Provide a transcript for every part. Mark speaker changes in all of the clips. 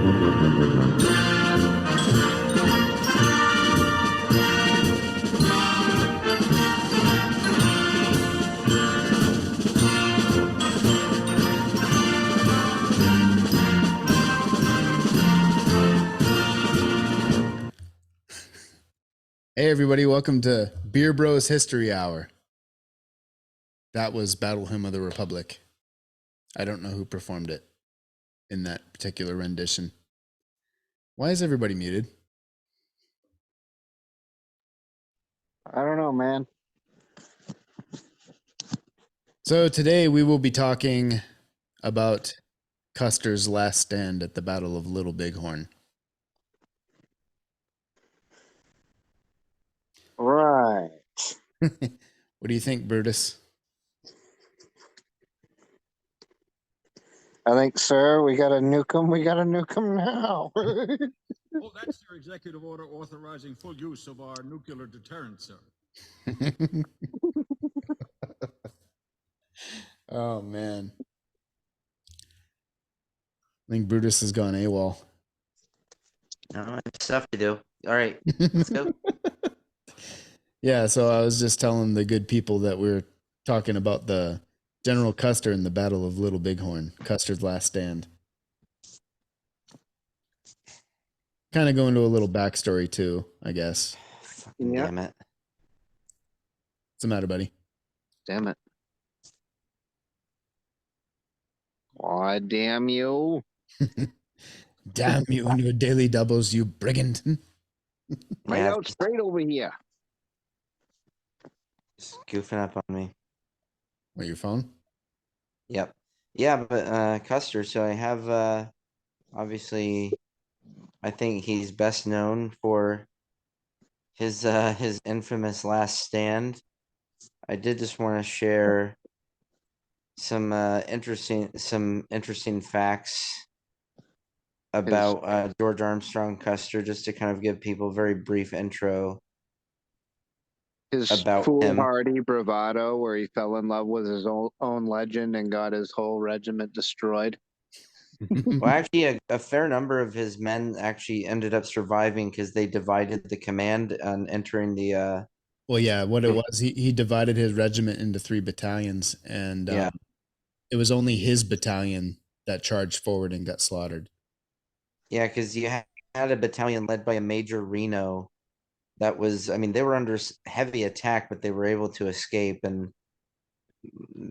Speaker 1: Hey everybody, welcome to Beer Bros History Hour. That was Battle Hymn of the Republic. I don't know who performed it in that particular rendition. Why is everybody muted?
Speaker 2: I don't know, man.
Speaker 1: So today we will be talking about Custer's last stand at the Battle of Little Bighorn.
Speaker 2: Right.
Speaker 1: What do you think, Brutus?
Speaker 2: I think, sir, we got to nuke them. We got to nuke them now.
Speaker 3: Well, that's your executive order authorizing full use of our nuclear deterrent, sir.
Speaker 1: Oh, man. I think Brutus has gone AWOL.
Speaker 4: No, I have stuff to do. All right, let's go.
Speaker 1: Yeah, so I was just telling the good people that we're talking about the General Custer in the Battle of Little Bighorn, Custer's last stand. Kind of go into a little backstory too, I guess.
Speaker 4: Fucking
Speaker 2: Yeah.
Speaker 4: damn it.
Speaker 1: What's the matter, buddy?
Speaker 2: Damn it. Aw, damn you.
Speaker 1: Damn you and your daily doubles, you brigand.
Speaker 2: Right
Speaker 4: Yeah,
Speaker 2: out straight over here.
Speaker 4: just goofing up on me.
Speaker 1: What, your phone?
Speaker 4: Yep. Yeah, but Custer, so I have obviously I think he's best known for his infamous last stand. I did just want to share some interesting facts about George Armstrong Custer, just to kind of give people a very brief intro
Speaker 2: His
Speaker 4: about him.
Speaker 2: foolhardy bravado where he fell in love with his own legend and got his whole regiment destroyed.
Speaker 4: Well, actually, a fair number of his men actually ended up surviving because they divided the command on entering the.
Speaker 1: Well, yeah, what it was, he divided his regiment into 3 battalions, and
Speaker 4: Yeah.
Speaker 1: it was only his battalion that charged forward and got slaughtered.
Speaker 4: Yeah, because you had a battalion led by a Major Reno that was, I mean, they were under heavy attack, but they were able to escape, and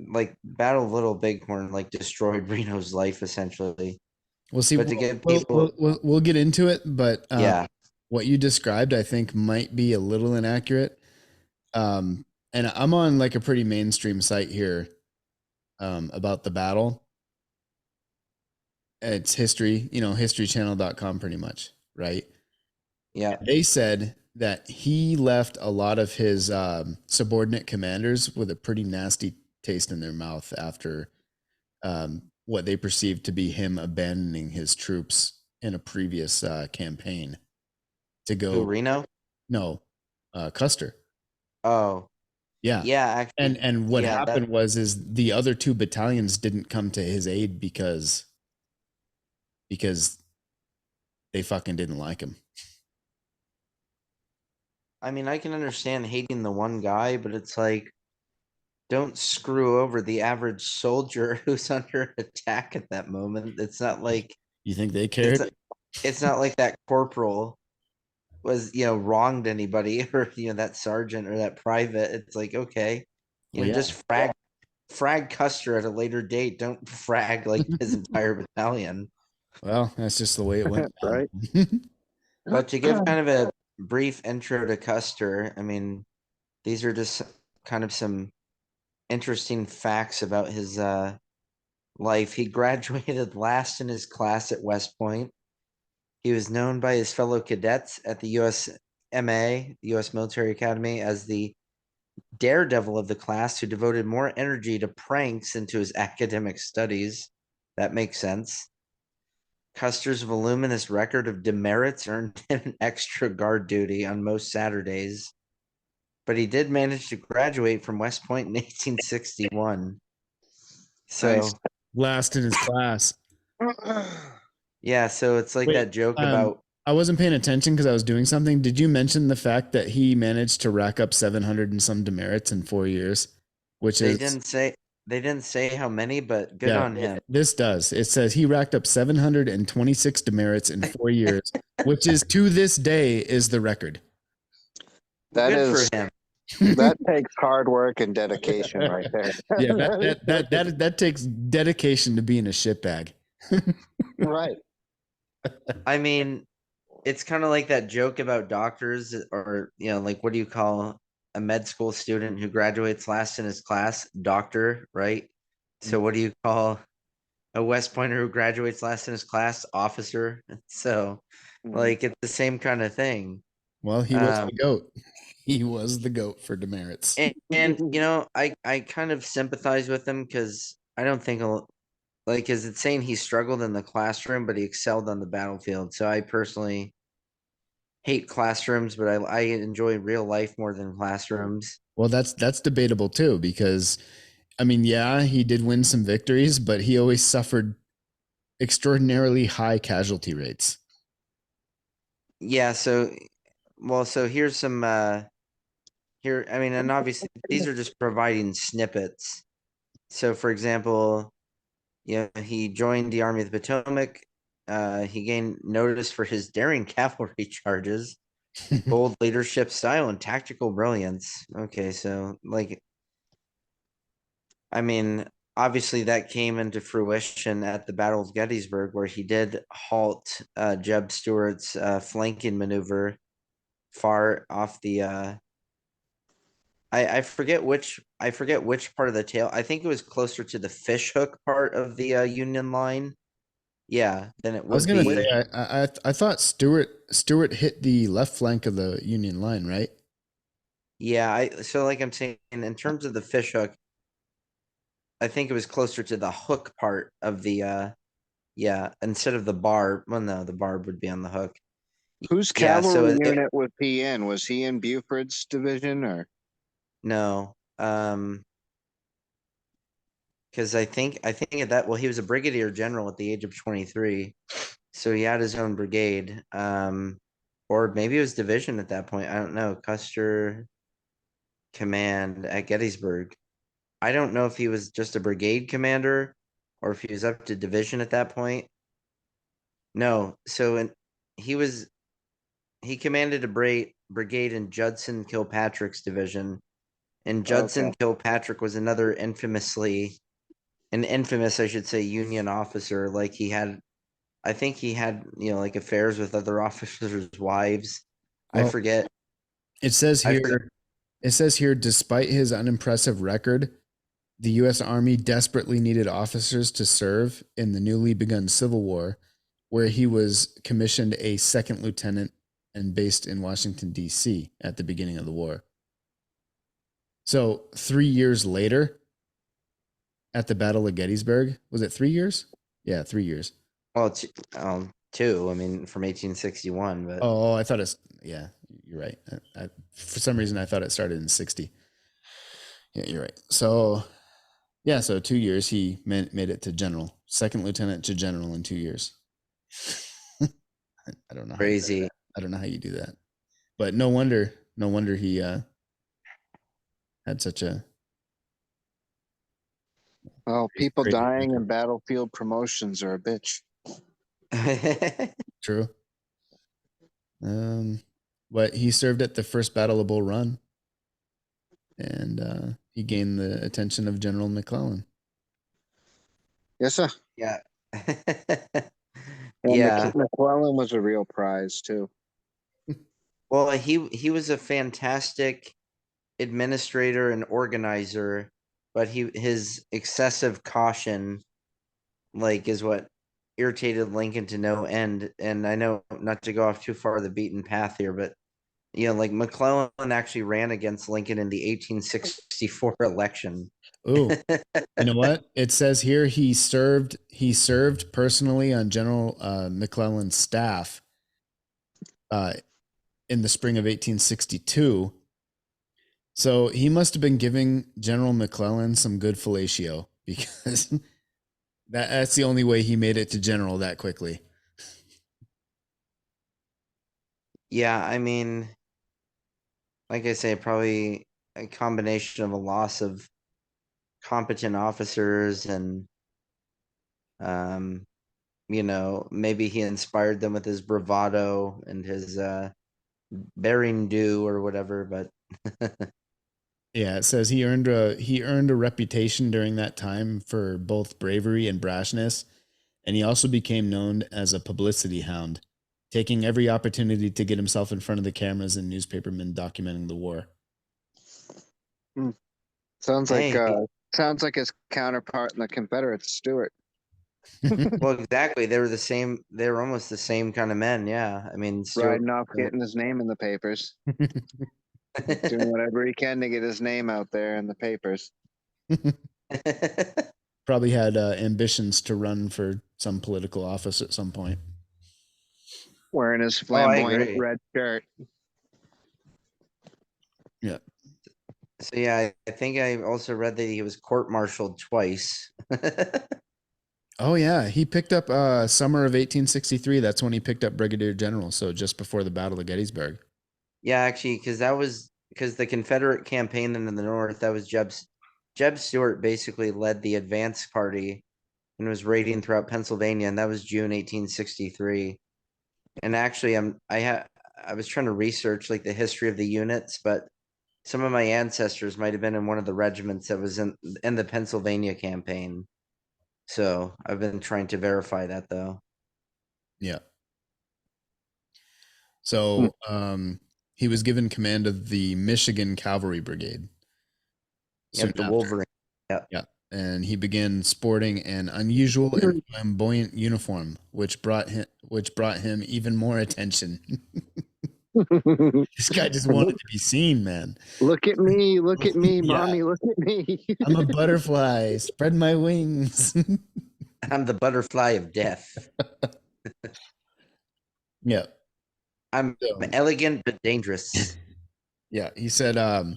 Speaker 4: like Battle of Little Bighorn like destroyed Reno's life essentially.
Speaker 1: We'll see.
Speaker 4: But to give people,
Speaker 1: We'll get into it, but
Speaker 4: yeah,
Speaker 1: what you described, I think, might be a little inaccurate. And I'm on like a pretty mainstream site here about the battle. It's history, historychannel.com pretty much, right?
Speaker 4: yeah,
Speaker 1: They said that he left a lot of his subordinate commanders with a pretty nasty taste in their mouth after what they perceived to be him abandoning his troops in a previous campaign to go.
Speaker 4: Who, Reno?
Speaker 1: No, Custer.
Speaker 4: Oh,
Speaker 1: Yeah.
Speaker 4: yeah, actually,
Speaker 1: And what
Speaker 4: yeah,
Speaker 1: happened was the other 2 battalions didn't come to his aid because they fucking didn't like him.
Speaker 4: I mean, I can understand hating the one guy, but it's like, don't screw over the average soldier who's under attack at that moment. It's not like
Speaker 1: You think they cared?
Speaker 4: it's not like that corporal was, wronged anybody, or that sergeant or that private. It's like, okay, just frag Custer at a later date. Don't frag like his entire battalion.
Speaker 1: Well, that's just the way it went.
Speaker 2: Right.
Speaker 4: But to give kind of a brief intro to Custer, I mean, these are just kind of some interesting facts about his life. He graduated last in his class at West Point. He was known by his fellow cadets at the USMA, the U.S. Military Academy, as the daredevil of the class who devoted more energy to pranks than to his academic studies. That makes sense. Custer's voluminous record of demerits earned him an extra guard duty on most Saturdays, but he did manage to graduate from West Point in 1861. So,
Speaker 2: Nice.
Speaker 1: Last in his class.
Speaker 4: Yeah, so it's like
Speaker 1: Wait,
Speaker 4: that joke about
Speaker 1: I wasn't paying attention because I was doing something. Did you mention the fact that he managed to rack up 700 and some demerits in 4 years? Which
Speaker 4: they
Speaker 1: is,
Speaker 4: didn't say how many, but good
Speaker 1: yeah,
Speaker 4: on him.
Speaker 1: this does. It says he racked up 726 demerits in 4 years, which is to this day is the record.
Speaker 2: That
Speaker 4: Good
Speaker 2: is
Speaker 4: for him.
Speaker 2: that takes hard work and dedication right there.
Speaker 1: Yeah, that takes dedication to being a shitbag.
Speaker 2: Right.
Speaker 4: I mean, it's kind of like that joke about doctors, or like, what do you call a med school student who graduates last in his class? Doctor, right? So what do you call a West Pointer who graduates last in his class? Officer. So like, it's the same kind of thing.
Speaker 1: Well, he was the GOAT. He was the GOAT for demerits.
Speaker 4: And I kind of sympathize with him because I don't think because it's saying he struggled in the classroom, but he excelled on the battlefield. So I personally hate classrooms, but I enjoy real life more than classrooms.
Speaker 1: Well, that's debatable too, because I mean, yeah, he did win some victories, but he always suffered extraordinarily high casualty rates.
Speaker 4: Yeah, so here's some here, I mean, and obviously these are just providing snippets. So for example, he joined the Army of the Potomac. He gained notice for his daring cavalry charges, bold leadership style, and tactical brilliance. Okay, so like, I mean, obviously that came into fruition at the Battle of Gettysburg, where he did halt Jeb Stuart's flanking maneuver far off the I forget which part of the tail. I think it was closer to the fish hook part of the Union line. Yeah, then it
Speaker 1: I was
Speaker 4: would
Speaker 1: gonna
Speaker 4: be.
Speaker 1: say I thought Stewart hit the left flank of the Union line, right?
Speaker 4: Yeah, so like I'm saying, in terms of the fish hook, I think it was closer to the hook part of the yeah, instead of the barb. Well, no, the barb would be on the hook.
Speaker 2: Whose
Speaker 4: Yeah, so
Speaker 2: cavalry unit was he in? Was he in Buford's division or?
Speaker 4: no, because I think at that, well, he was a brigadier general at the age of 23, so he had his own brigade, or maybe it was division at that point. I don't know. Custer command at Gettysburg. I don't know if he was just a brigade commander or if he was up to division at that point. No, so he commanded a brigade in Judson Kilpatrick's division, and Judson Kilpatrick was another an infamous, I should say, Union officer. Like I think he had like affairs with other officers' wives. I
Speaker 1: Well,
Speaker 4: forget.
Speaker 1: It says here, despite his unimpressive record, the U.S. Army desperately needed officers to serve in the newly begun Civil War, where he was commissioned a second lieutenant and based in Washington, D.C. at the beginning of the war. So 3 years later, at the Battle of Gettysburg, was it 3 years? Yeah, 3 years.
Speaker 4: Well, two. I mean, from 1861, but
Speaker 1: Oh, I thought yeah, you're right. For some reason, I thought it started in 60. Yeah, you're right. So, yeah, so 2 years he made it to general, second lieutenant to general in 2 years. I don't know.
Speaker 4: crazy.
Speaker 1: I don't know how you do that, but no wonder he had such a.
Speaker 2: Oh, people
Speaker 1: Great.
Speaker 2: dying in battlefield promotions are a bitch.
Speaker 1: True. But he served at the First Battle of Bull Run, and he gained the attention of General McClellan.
Speaker 2: Yes, sir.
Speaker 4: Yeah.
Speaker 2: And
Speaker 4: Yeah.
Speaker 2: McClellan was a real prize too.
Speaker 4: Well, he was a fantastic administrator and organizer, but his excessive caution is what irritated Lincoln to no end. And I know not to go off too far the beaten path here, but like McClellan actually ran against Lincoln in the 1864 election.
Speaker 1: Oh, you know what? It says here he served personally on General McClellan's staff in the spring of 1862. So he must have been giving General McClellan some good fellatio, because that's the only way he made it to general that quickly.
Speaker 4: Yeah, I mean, like I say, probably a combination of a loss of competent officers and, um, maybe he inspired them with his bravado and his bearing do or whatever, but
Speaker 1: Yeah, it says he earned a reputation during that time for both bravery and brashness, and he also became known as a publicity hound, taking every opportunity to get himself in front of the cameras and newspapermen documenting the war.
Speaker 2: Sounds like
Speaker 4: hey,
Speaker 2: sounds like his counterpart in the Confederates, Stuart.
Speaker 4: well, exactly. They were the same. They were almost the same kind of men. Yeah, I mean, Stuart.
Speaker 2: Riding off, getting his name in the papers, doing whatever he can to get his name out there in the papers.
Speaker 1: Probably had ambitions to run for some political office at some point.
Speaker 2: Wearing his
Speaker 4: Oh, I
Speaker 2: flamboyant
Speaker 4: agree.
Speaker 2: red shirt.
Speaker 1: Yeah.
Speaker 4: So yeah, I think I also read that he was court-martialed twice.
Speaker 1: Oh yeah, he picked up summer of 1863. That's when he picked up brigadier general. So just before the Battle of Gettysburg.
Speaker 4: Yeah, actually, because the Confederate campaign in the North, that was Jeb Stuart basically led the advance party and was raiding throughout Pennsylvania, and that was June 1863. And actually, I was trying to research like the history of the units, but some of my ancestors might have been in one of the regiments that was in the Pennsylvania campaign. So I've been trying to verify that though.
Speaker 1: Yeah. So he was given command of the Michigan Cavalry Brigade.
Speaker 4: Yep, the Wolverine. Yep.
Speaker 1: Yeah. And he began sporting an unusual and flamboyant uniform, which brought him even more attention. This guy just wanted to be seen, man.
Speaker 2: Look at me,
Speaker 1: Yeah.
Speaker 2: mommy, look at me.
Speaker 1: I'm a butterfly. Spread my wings.
Speaker 4: I'm the butterfly of death.
Speaker 1: Yeah.
Speaker 4: I'm elegant but dangerous.
Speaker 1: Yeah, he said, all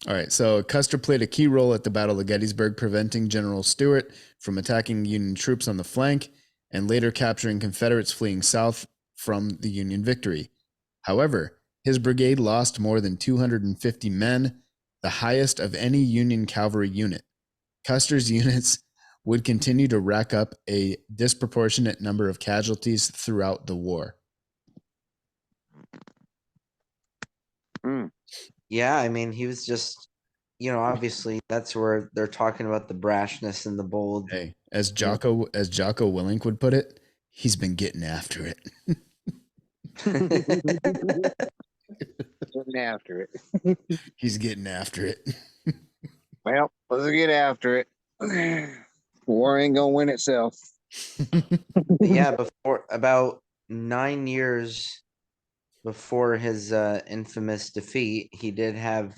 Speaker 1: right, so Custer played a key role at the Battle of Gettysburg, preventing General Stuart from attacking Union troops on the flank and later capturing Confederates fleeing south from the Union victory. However, his brigade lost more than 250 men, the highest of any Union cavalry unit. Custer's units would continue to rack up a disproportionate number of casualties throughout the war.
Speaker 4: Yeah, I mean, he was just, obviously that's where they're talking about the brashness and the bold.
Speaker 1: Hey, as Jocko Willink would put it, he's been getting after it.
Speaker 2: Getting after it.
Speaker 1: He's getting after it.
Speaker 2: Well, let's get after it. War ain't gonna win itself.
Speaker 4: Yeah, before about 9 years before his infamous defeat, he did have,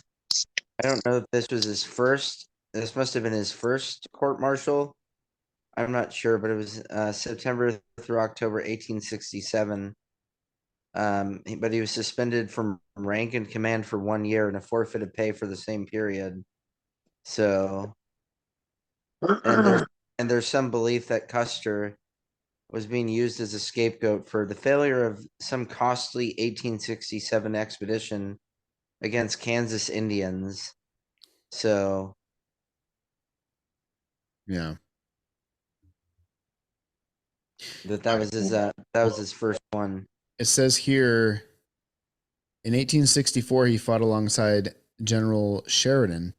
Speaker 4: I don't know if this was his first, this must have been his first court martial. I'm not sure, but it was September through October 1867. But he was suspended from rank and command for 1 year and a forfeited pay for the same period. So, and there's some belief that Custer was being used as a scapegoat for the failure of some costly 1867 expedition against Kansas Indians. So,
Speaker 1: Yeah.
Speaker 4: that was his first one.
Speaker 1: It says here in 1864 he fought alongside General Sheridan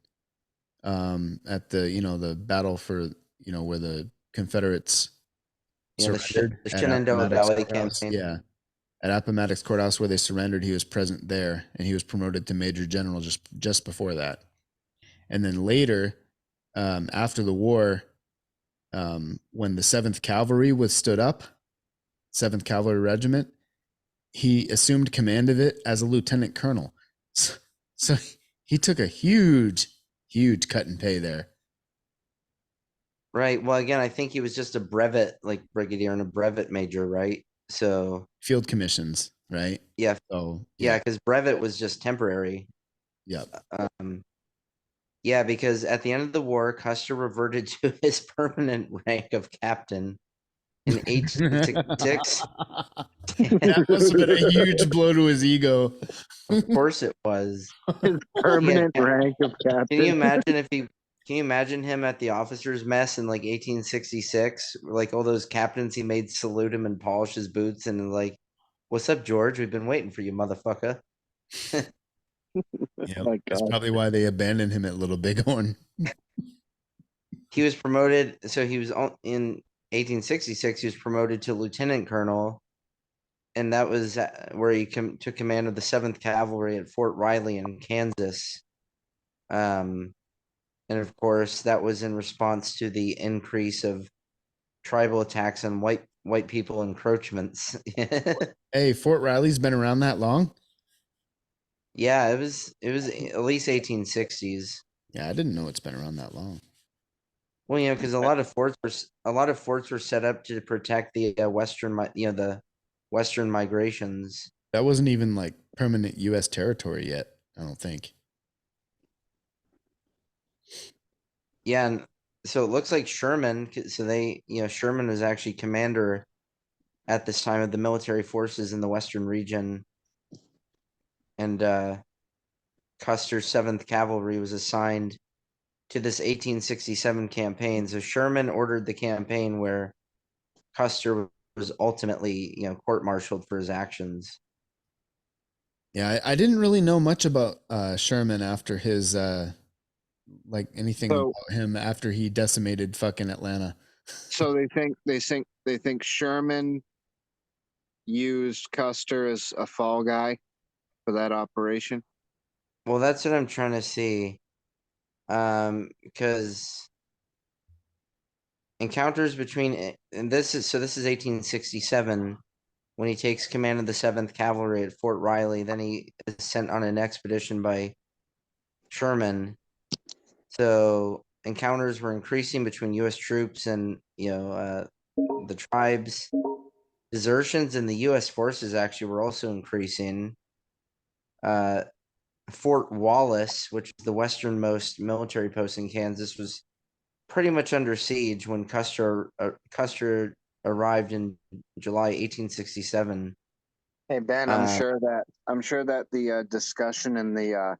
Speaker 1: at the battle for where the Confederates surrendered
Speaker 4: the
Speaker 1: at
Speaker 4: Shenandoah
Speaker 1: Appomattox
Speaker 4: Valley
Speaker 1: Courthouse.
Speaker 4: campaign.
Speaker 1: Yeah. At Appomattox Courthouse where they surrendered, he was present there, and he was promoted to Major General just before that. And then later, after the war, when the 7th Cavalry was stood up, 7th Cavalry Regiment, he assumed command of it as a lieutenant colonel. So he took a huge cut in pay there.
Speaker 4: Right. Well, again, I think he was just a brevet, like brigadier and a brevet major, right? So
Speaker 1: Field commissions, right?
Speaker 4: yeah,
Speaker 1: So
Speaker 4: yeah, because brevet was just temporary.
Speaker 1: Yep.
Speaker 4: Yeah, because at the end of the war, Custer reverted to his permanent rank of captain in 1866.
Speaker 1: That must have been a huge blow to his ego.
Speaker 4: Of course it was.
Speaker 2: His permanent
Speaker 4: Yeah.
Speaker 2: rank of captain.
Speaker 4: Can you imagine if he? Can you imagine him at the officers' mess in like 1866? Like all those captains he made salute him and polish his boots and like, "What's up, George? We've been waiting for you, motherfucker."
Speaker 1: Yeah,
Speaker 2: My
Speaker 1: that's
Speaker 2: God.
Speaker 1: probably why they abandoned him at Little Bighorn.
Speaker 4: He was promoted. So he was in 1866. He was promoted to lieutenant colonel, and that was where he took command of the 7th Cavalry at Fort Riley in Kansas. And of course, that was in response to the increase of tribal attacks on white people encroachments.
Speaker 1: Hey, Fort Riley's been around that long?
Speaker 4: Yeah, it was at least 1860s.
Speaker 1: Yeah, I didn't know it's been around that long.
Speaker 4: Well, because a lot of forts were set up to protect the the western migrations.
Speaker 1: That wasn't even like permanent U.S. territory yet, I don't think.
Speaker 4: Yeah, and so it looks like Sherman. So Sherman was actually commander at this time of the military forces in the western region, and Custer's 7th Cavalry was assigned to this 1867 campaign. So Sherman ordered the campaign where Custer was ultimately, court-martialed for his actions.
Speaker 1: Yeah, I didn't really know much about Sherman after his like anything
Speaker 2: So-
Speaker 1: about him after he decimated fucking Atlanta.
Speaker 2: So they think Sherman used Custer as a fall guy for that operation.
Speaker 4: Well, that's what I'm trying to see. Because encounters between and this is 1867 when he takes command of the 7th Cavalry at Fort Riley. Then he is sent on an expedition by Sherman. So encounters were increasing between U.S. troops and the tribes. Desertions in the U.S. forces actually were also increasing. Fort Wallace, which is the westernmost military post in Kansas, was pretty much under siege when Custer arrived in July 1867.
Speaker 2: Hey Ben, I'm sure that the discussion in the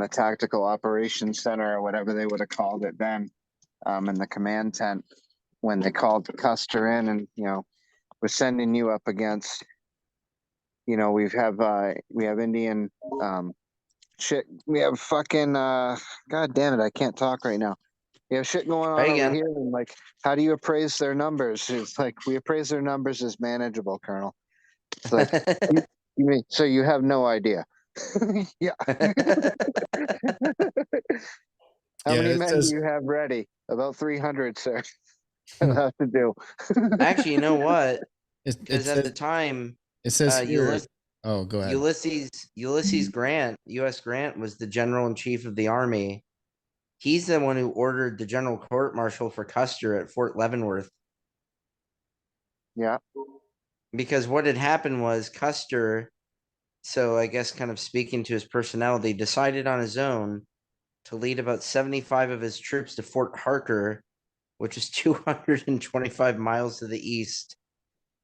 Speaker 2: tactical operations center or whatever they would have called it then, in the command tent when they called Custer in and we're sending you up against, we have Indian shit. We have fucking God damn it, I can't talk right now. We have shit going on
Speaker 4: Right
Speaker 2: over
Speaker 4: again.
Speaker 2: here, and like, how do you appraise their numbers? It's like we appraise their numbers as manageable, Colonel. It's like you mean so you have no idea. Yeah. How
Speaker 1: Yeah,
Speaker 2: many
Speaker 1: it
Speaker 2: men
Speaker 1: says-
Speaker 2: do you have ready? About 300, sir. That'll have to do.
Speaker 4: Actually, you know what?
Speaker 1: it
Speaker 4: Because at the
Speaker 1: says,
Speaker 4: time,
Speaker 1: it says here.
Speaker 4: Ulysses
Speaker 1: Oh, go ahead.
Speaker 4: Ulysses Grant, U.S. Grant, was the general in chief of the army. He's the one who ordered the general court martial for Custer at Fort Leavenworth.
Speaker 2: Yeah.
Speaker 4: Because what had happened was Custer, so I guess kind of speaking to his personality, decided on his own to lead about 75 of his troops to Fort Harker, which is 225 miles to the east.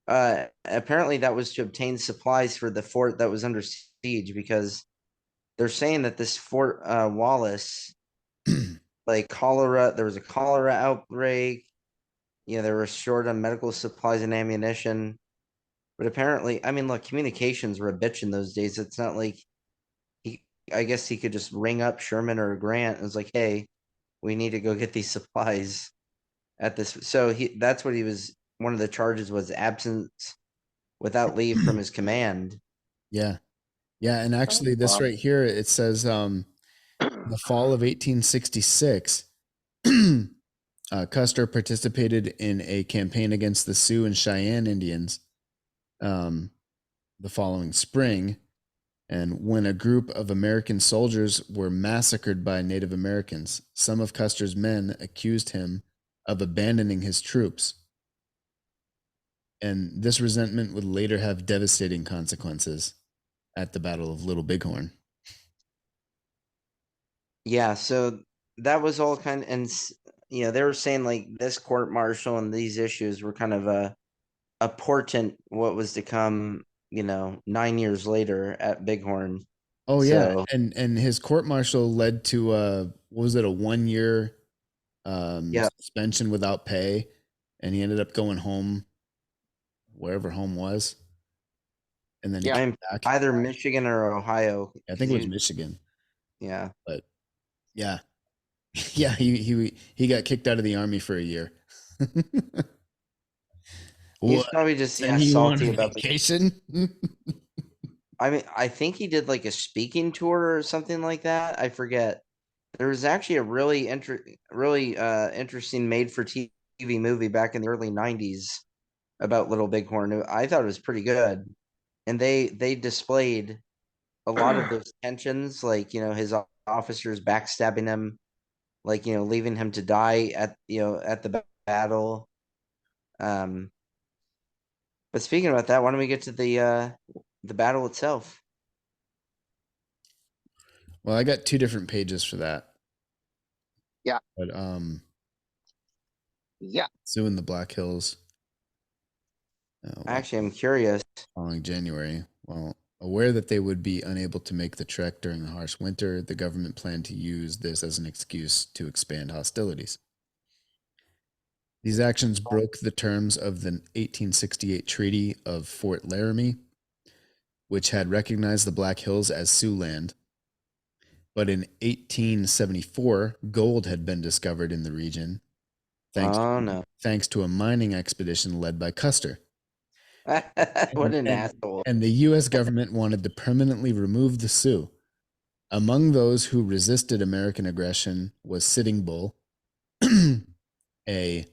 Speaker 4: Apparently that was to obtain supplies for the fort that was under siege, because they're saying that this Fort Wallace, like there was a cholera outbreak. They were short on medical supplies and ammunition. But apparently, I mean, look, communications were a bitch in those days. It's not like I guess he could just ring up Sherman or Grant and was like, hey, we need to go get these supplies at this. So that's what one of the charges was absence without leave from his command.
Speaker 1: Yeah. Yeah, and actually this right here, it says the fall of 1866, Custer participated in a campaign against the Sioux and Cheyenne Indians the following spring. And when a group of American soldiers were massacred by Native Americans, some of Custer's men accused him of abandoning his troops. And this resentment would later have devastating consequences at the Battle of Little Bighorn.
Speaker 4: Yeah, so that was all and they were saying like this court martial and these issues were kind of a portent what was to come, 9 years later at Bighorn.
Speaker 1: Oh yeah,
Speaker 4: So
Speaker 1: and his court martial led to what was it, a 1 year
Speaker 4: yeah,
Speaker 1: suspension without pay, and he ended up going home, wherever home was, and then he
Speaker 2: Yeah.
Speaker 1: came
Speaker 4: I'm
Speaker 1: back.
Speaker 4: either Michigan or Ohio.
Speaker 1: I
Speaker 4: 'cause
Speaker 1: think it was Michigan,
Speaker 4: yeah.
Speaker 1: but yeah, yeah, he got kicked out of the army for a year.
Speaker 4: He's
Speaker 1: What?
Speaker 4: probably just
Speaker 1: Send you on
Speaker 4: salty about the.
Speaker 1: vacation?
Speaker 4: I mean, I think he did like a speaking tour or something like that. I forget. There was actually a really interesting made for TV movie back in the early '90s about Little Bighorn. I thought it was pretty good, and they displayed a lot of those tensions, like his officers backstabbing him, like leaving him to die at the battle. But speaking about that, why don't we get to the battle itself?
Speaker 1: Well, I got two different pages for that.
Speaker 2: Yeah.
Speaker 1: But
Speaker 2: Yeah.
Speaker 1: Sioux in the Black Hills.
Speaker 4: Actually, I'm curious.
Speaker 1: Following January, well, aware that they would be unable to make the trek during the harsh winter, the government planned to use this as an excuse to expand hostilities. These actions broke the terms of the 1868 Treaty of Fort Laramie, which had recognized the Black Hills as Sioux land. But in 1874, gold had been discovered in the region, thanks to a mining expedition led by Custer.
Speaker 4: What an asshole.
Speaker 1: And the U.S. government wanted to permanently remove the Sioux. Among those who resisted American aggression was Sitting Bull, a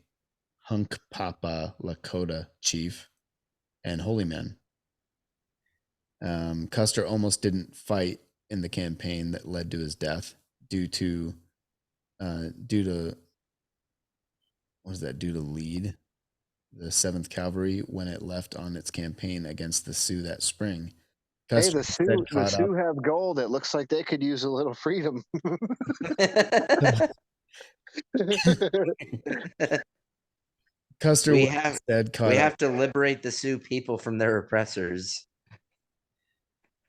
Speaker 1: Hunkpapa Lakota chief, and Holy Man. Custer almost didn't fight in the campaign that led to his death due to lead the 7th Cavalry when it left on its campaign against the Sioux that spring.
Speaker 2: Hey, the Sioux have gold. It looks like they could use a little freedom.
Speaker 1: Custer
Speaker 4: we
Speaker 1: was
Speaker 4: have
Speaker 1: instead caught
Speaker 4: we
Speaker 1: up.
Speaker 4: have to liberate the Sioux people from their oppressors.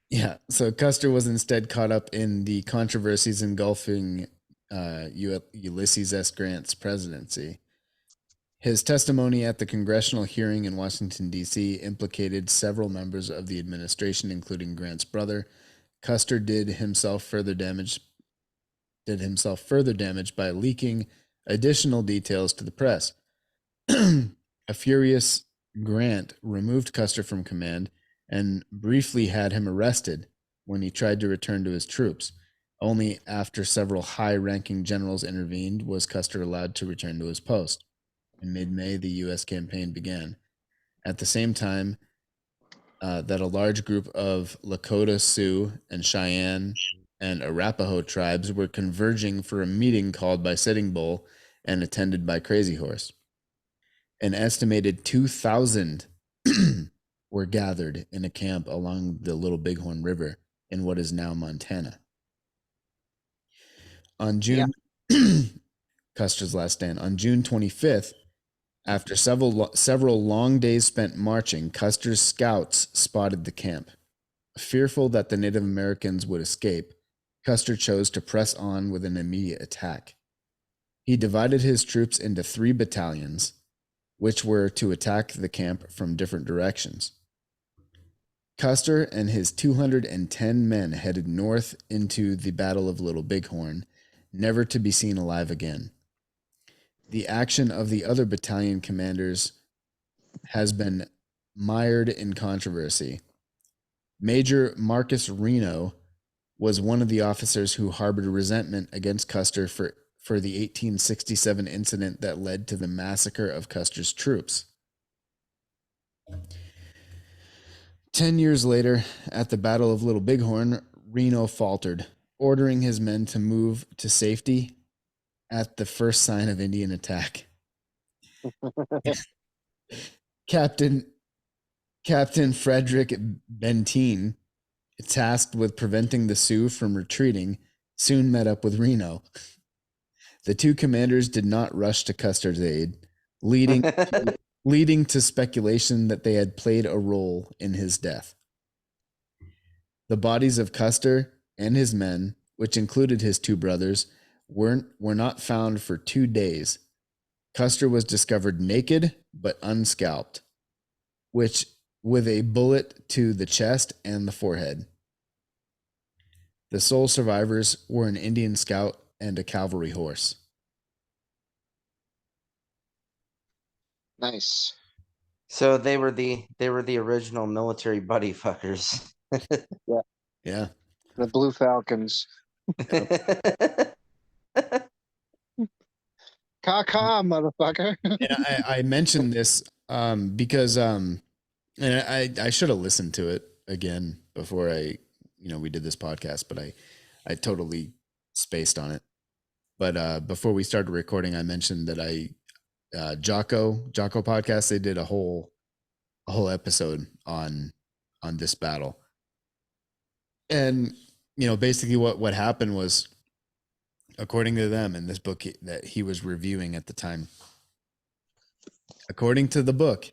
Speaker 1: Yeah, so Custer was instead caught up in the controversies engulfing Ulysses S. Grant's presidency. His testimony at the congressional hearing in Washington, D.C. implicated several members of the administration, including Grant's brother. Custer did himself further damage by leaking additional details to the press. A furious Grant removed Custer from command and briefly had him arrested when he tried to return to his troops. Only after several high-ranking generals intervened was Custer allowed to return to his post. In mid-May, the U.S. campaign began. At the same time that a large group of Lakota, Sioux, and Cheyenne and Arapaho tribes were converging for a meeting called by Sitting Bull and attended by Crazy Horse. An estimated 2,000 were gathered in a camp along the Little Bighorn River in what is now Montana. On June, Custer's last stand, on June 25th, after several long days spent marching, Custer's scouts spotted the camp. Fearful that the Native Americans would escape, Custer chose to press on with an immediate attack. He divided his troops into 3 battalions, which were to attack the camp from different directions. Custer and his 210 men headed north into the Battle of Little Bighorn, never to be seen alive again. The action of the other battalion commanders has been mired in controversy. Major Marcus Reno was one of the officers who harbored resentment against Custer for the 1867 incident that led to the massacre of Custer's troops. 10 years later, at the Battle of Little Bighorn, Reno faltered, ordering his men to move to safety at the first sign of Indian attack. Captain Frederick Benteen, tasked with preventing the Sioux from retreating, soon met up with Reno. The two commanders did not rush to Custer's aid, leading to leading to speculation that they had played a role in his death. The bodies of Custer and his men, which included his two brothers, were not found for 2 days. Custer was discovered naked but unscalped, which with a bullet to the chest and the forehead. The sole survivors were an Indian scout and a cavalry horse.
Speaker 2: Nice.
Speaker 4: So they were the original military buddy fuckers.
Speaker 1: Yeah.
Speaker 2: The Blue Falcons. Caw, motherfucker.
Speaker 1: And I mentioned this because and I should have listened to it again before we did this podcast, but I totally spaced on it. But before we started recording, I mentioned that Jocko podcast, they did a whole episode on this battle. And basically what happened was, according to them in this book that he was reviewing at the time, according to the book,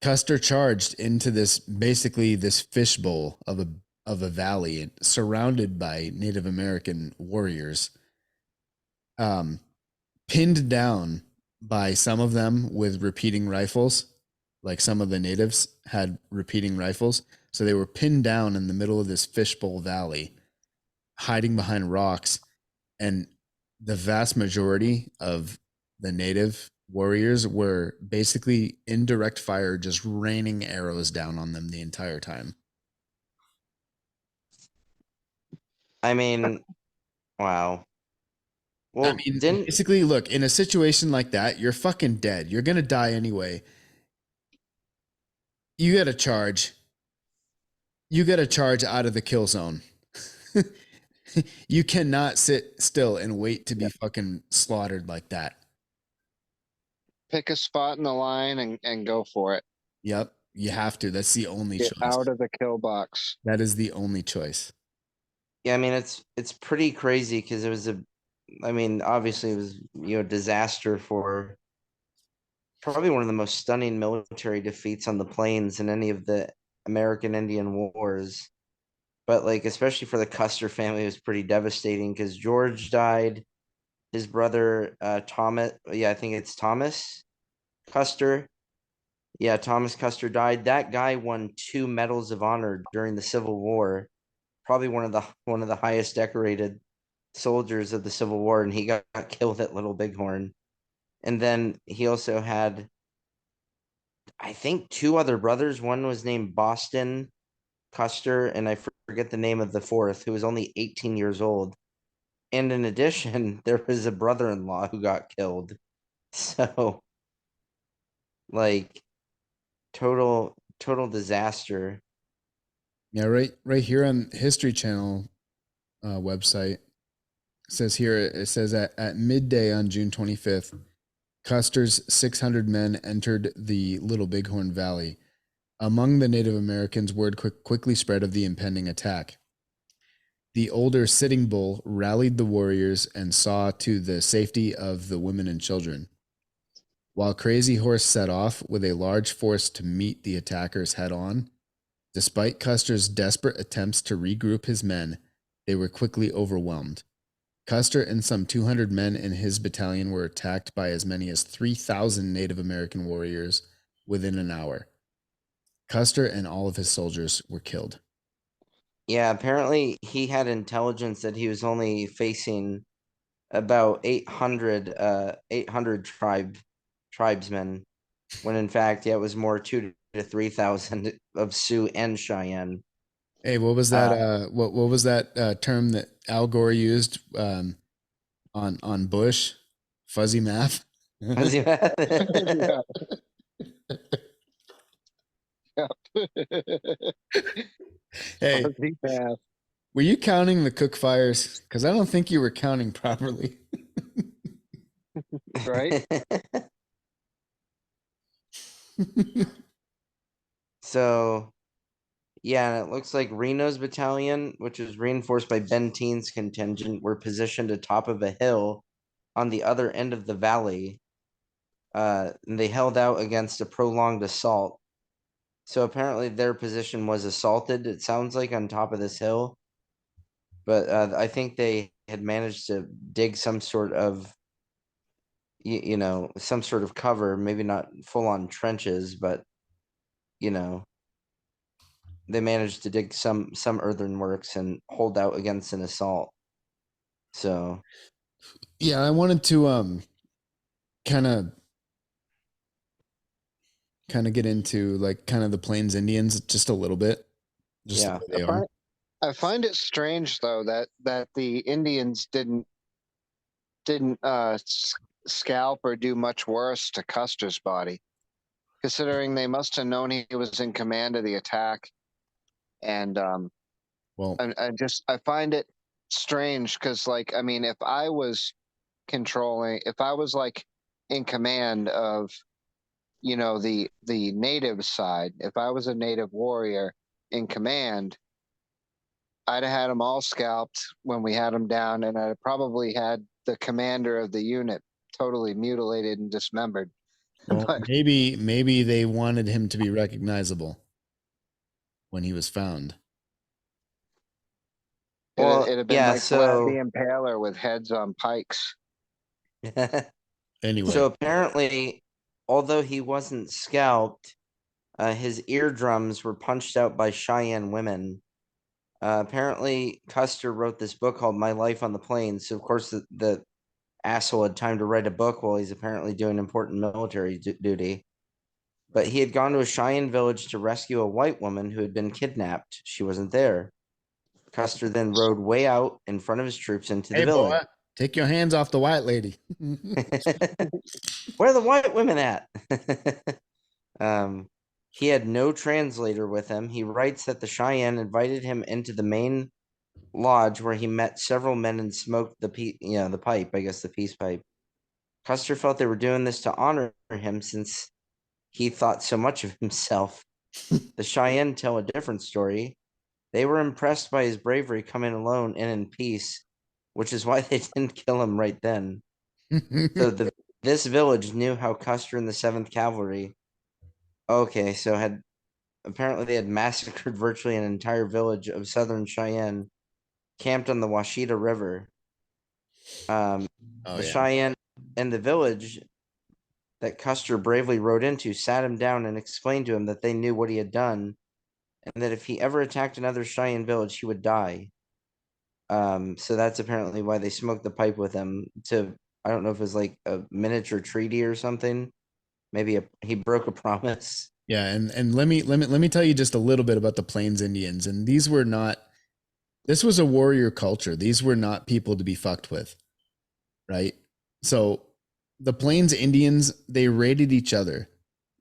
Speaker 1: Custer charged into this fishbowl of a valley surrounded by Native American warriors, pinned down by some of them with repeating rifles. Like some of the natives had repeating rifles. So they were pinned down in the middle of this fishbowl valley, hiding behind rocks. And the vast majority of the native warriors were basically in direct fire, just raining arrows down on them the entire time.
Speaker 4: I mean, wow. Well,
Speaker 1: I mean, basically, look, in a situation like that, you're fucking dead. You're going to die anyway. You got to charge. You got to charge out of the kill zone. You cannot sit still and wait to be fucking slaughtered like that.
Speaker 2: Pick a spot in the line and go for it.
Speaker 1: Yep. You have to. That's the only
Speaker 2: Get
Speaker 1: choice.
Speaker 2: out of the kill box.
Speaker 1: That is the only choice.
Speaker 4: Yeah, I mean it's pretty crazy because it was obviously it was disaster for probably one of the most stunning military defeats on the plains in any of the American Indian Wars. But like especially for the Custer family, it was pretty devastating because George died, his brother Thomas, I think it's Thomas Custer. Yeah, Thomas Custer died. That guy won 2 medals of honor during the Civil War. Probably one of the highest decorated soldiers of the Civil War, and he got killed at Little Bighorn. And then he also had, I think, 2 other brothers. One was named Boston Custer, and I forget the name of the fourth, who was only 18 years old. And in addition, there was a brother-in-law who got killed. So, like, total disaster.
Speaker 1: Yeah, right here on History Channel website, it says at midday on June 25th, Custer's 600 men entered the Little Bighorn Valley. Among the Native Americans, word quickly spread of the impending attack. The older Sitting Bull rallied the warriors and saw to the safety of the women and children, while Crazy Horse set off with a large force to meet the attackers head on. Despite Custer's desperate attempts to regroup his men, they were quickly overwhelmed. Custer and some 200 men in his battalion were attacked by as many as 3,000 Native American warriors within an hour. Custer and all of his soldiers were killed.
Speaker 4: Yeah, apparently he had intelligence that he was only facing about 800 tribesmen, when in fact, it was more 2,000 to 3,000 of Sioux and Cheyenne.
Speaker 1: Hey, what was that? What was that term that Al Gore used on Bush? Fuzzy math.
Speaker 4: Fuzzy math.
Speaker 1: Hey, were you counting the cook fires? Because I don't think you were counting properly.
Speaker 2: Right?
Speaker 4: So, yeah, it looks like Reno's battalion, which was reinforced by Benteen's contingent, were positioned atop of a hill on the other end of the valley. And they held out against a prolonged assault. So apparently their position was assaulted, it sounds like, on top of this hill. But I think they had managed to dig some sort of, some sort of cover, maybe not full on trenches, but, they managed to dig some earthworks and hold out against an assault. So
Speaker 1: Yeah, I wanted to kind of get into like kind of the Plains Indians just a little bit, just
Speaker 4: yeah.
Speaker 1: the way they are.
Speaker 2: I find it strange though that the Indians didn't scalp or do much worse to Custer's body, considering they must have known he was in command of the attack. And
Speaker 1: Well,
Speaker 2: I find it strange because, like, I mean, if I was like in command of, the native side, if I was a native warrior in command, I'd have had them all scalped when we had them down, and I'd probably had the commander of the unit totally mutilated and dismembered.
Speaker 1: well,
Speaker 2: But
Speaker 1: maybe they wanted him to be recognizable when he was found.
Speaker 4: Well,
Speaker 2: it'd have been
Speaker 4: yeah,
Speaker 2: like Vlad
Speaker 4: so
Speaker 2: the Impaler with heads on pikes.
Speaker 1: Anyway,
Speaker 4: so apparently, although he wasn't scalped, his eardrums were punched out by Cheyenne women. Apparently, Custer wrote this book called My Life on the Plains. So, of course, the asshole had time to write a book while he's apparently doing important military duty. But he had gone to a Cheyenne village to rescue a white woman who had been kidnapped. She wasn't there. Custer then rode way out in front of his troops into the
Speaker 1: hey boy,
Speaker 4: village.
Speaker 1: take your hands off the white lady.
Speaker 4: Where are the white women at? He had no translator with him. He writes that the Cheyenne invited him into the main lodge where he met several men and smoked the pipe, I guess the peace pipe. Custer felt they were doing this to honor him since he thought so much of himself. The Cheyenne tell a different story. They were impressed by his bravery coming alone and in peace, which is why they didn't kill him right then. So this village knew how Custer and the 7th Cavalry. Okay, so apparently they had massacred virtually an entire village of Southern Cheyenne, camped on the Washita River.
Speaker 1: Oh,
Speaker 4: The
Speaker 1: yeah.
Speaker 4: Cheyenne and the village that Custer bravely rode into sat him down and explained to him that they knew what he had done, and that if he ever attacked another Cheyenne village, he would die. So that's apparently why they smoked the pipe with him I don't know if it was like a miniature treaty or something. Maybe he broke a promise.
Speaker 1: Yeah, and let me tell you just a little bit about the Plains Indians. And this was a warrior culture. These were not people to be fucked with, right? So the Plains Indians, they raided each other.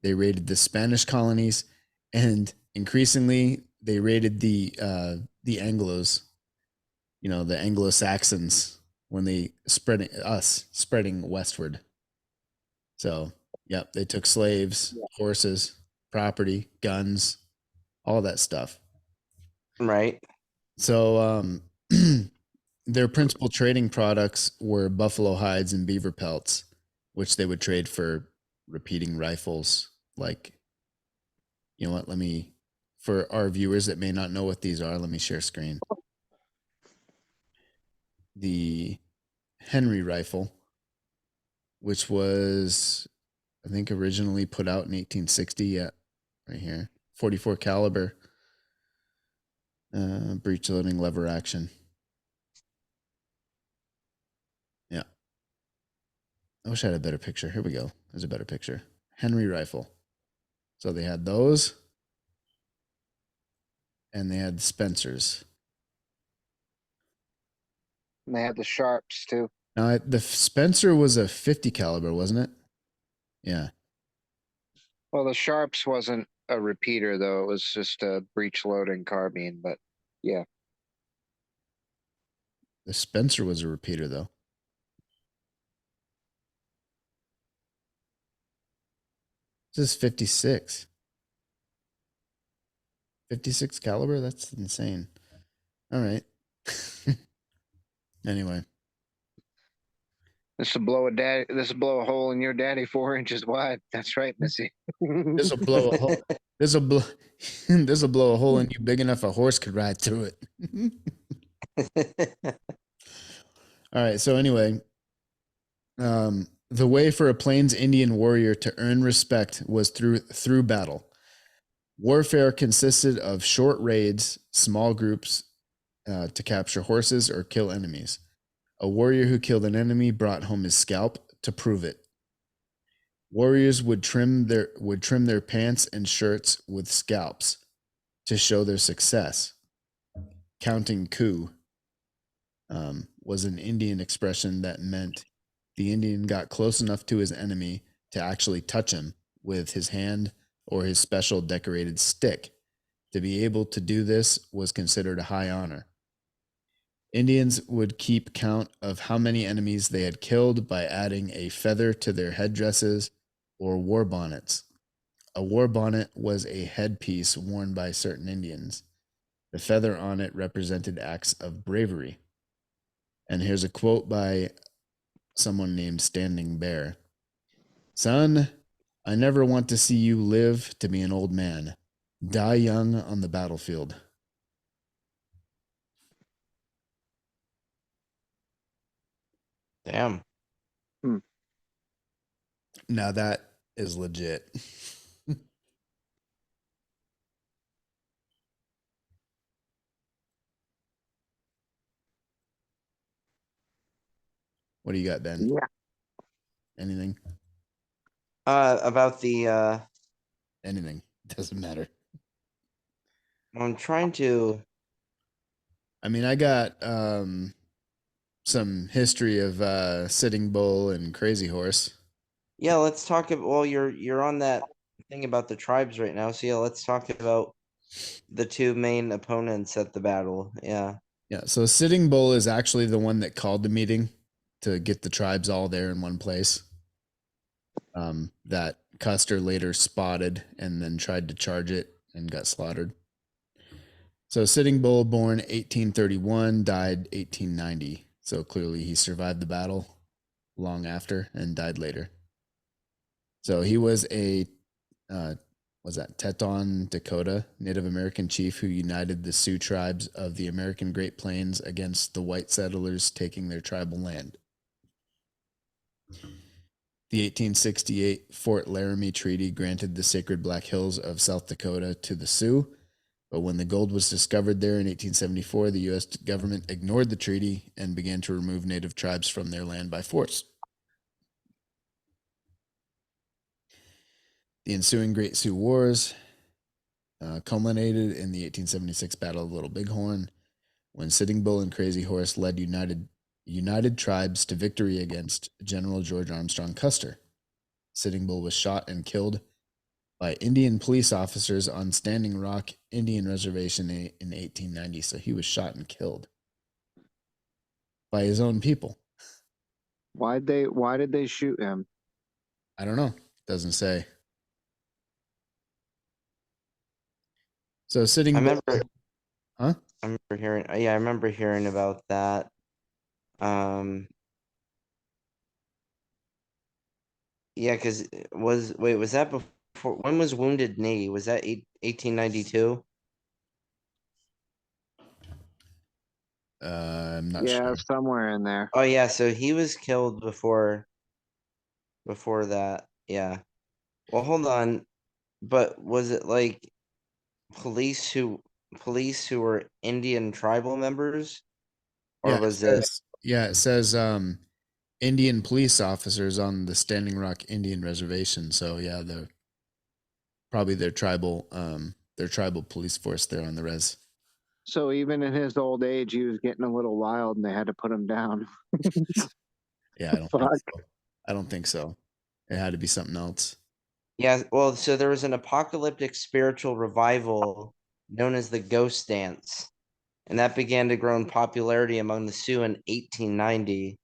Speaker 1: They raided the Spanish colonies, and increasingly they raided the Anglos, the Anglo-Saxons when they spreading westward. So, yep, they took slaves, horses, property, guns, all that stuff.
Speaker 4: Right.
Speaker 1: So, their principal trading products were buffalo hides and beaver pelts, which they would trade for repeating rifles. Like, you know what? For our viewers that may not know what these are, let me share screen. The Henry rifle, which was, I think, originally put out in 1860. Yeah, right here, 44 caliber, breech loading, lever action. Yeah, I wish I had a better picture. Here we go. There's a better picture. Henry rifle. So they had those, and they had Spencers.
Speaker 2: And they had the sharps too.
Speaker 1: Now the Spencer was a 50 caliber, wasn't it? Yeah.
Speaker 2: Well, the sharps wasn't a repeater though; it was just a breech loading carbine. But yeah,
Speaker 1: The Spencer was a repeater, though. This is 56. 56 caliber? That's insane. All right. Anyway.
Speaker 2: This will blow a daddy. This will blow a hole in your daddy 4 inches wide. That's right, Missy.
Speaker 1: This will blow a hole. This will blow. This will blow a hole in you big enough a horse could ride through it. All right. So anyway, the way for a Plains Indian warrior to earn respect was through battle. Warfare consisted of short raids, small groups to capture horses or kill enemies. A warrior who killed an enemy brought home his scalp to prove it. Warriors would trim their pants and shirts with scalps to show their success. Counting coup was an Indian expression that meant the Indian got close enough to his enemy to actually touch him with his hand or his special decorated stick. To be able to do this was considered a high honor. Indians would keep count of how many enemies they had killed by adding a feather to their headdresses or war bonnets. A war bonnet was a headpiece worn by certain Indians. The feather on it represented acts of bravery. And here's a quote by someone named Standing Bear. Son, I never want to see you live to be an old man. Die young on the battlefield.
Speaker 4: Damn.
Speaker 1: Now that is legit. What do you got, Ben?
Speaker 2: Yeah.
Speaker 1: Anything?
Speaker 4: About the
Speaker 1: Anything. Doesn't matter.
Speaker 4: I'm trying to.
Speaker 1: I mean, I got some history of Sitting Bull and Crazy Horse.
Speaker 4: Yeah, let's talk about. Well, you're on that thing about the tribes right now, so yeah, let's talk about the two main opponents at the battle. Yeah.
Speaker 1: Yeah, so Sitting Bull is actually the one that called the meeting to get the tribes all there in one place. That Custer later spotted and then tried to charge it and got slaughtered. So Sitting Bull, born 1831, died 1890. So clearly he survived the battle long after and died later. So he was a Teton, Dakota Native American chief who united the Sioux tribes of the American Great Plains against the white settlers taking their tribal land. The 1868 Fort Laramie Treaty granted the sacred Black Hills of South Dakota to the Sioux, but when the gold was discovered there in 1874, the U.S. government ignored the treaty and began to remove Native tribes from their land by force. The ensuing Great Sioux Wars culminated in the 1876 Battle of Little Bighorn, when Sitting Bull and Crazy Horse led united tribes to victory against General George Armstrong Custer. Sitting Bull was shot and killed by Indian police officers on Standing Rock Indian Reservation in 1890. So he was shot and killed by his own people.
Speaker 2: Why did they shoot him?
Speaker 1: I don't know. Doesn't say. So Sitting Bull. Huh?
Speaker 4: I remember hearing. Yeah, I remember hearing about that. Yeah, because was that before? When was Wounded Knee? Was that 1892?
Speaker 1: I'm not
Speaker 2: Yeah,
Speaker 1: sure.
Speaker 2: somewhere in there.
Speaker 4: Oh yeah, so he was killed before that. Yeah. Well, hold on. But was it like police who were Indian tribal members? Or
Speaker 1: Yeah,
Speaker 4: was it?
Speaker 1: it says Indian police officers on the Standing Rock Indian Reservation. So yeah, they're probably their tribal police force there on the res.
Speaker 2: So even in his old age, he was getting a little wild, and they had to put him down.
Speaker 1: Yeah, I don't think so. I don't think so. It had to be something else.
Speaker 4: Yeah, well, so there was an apocalyptic spiritual revival known as the Ghost Dance, and that began to grow in popularity among the Sioux in 1890.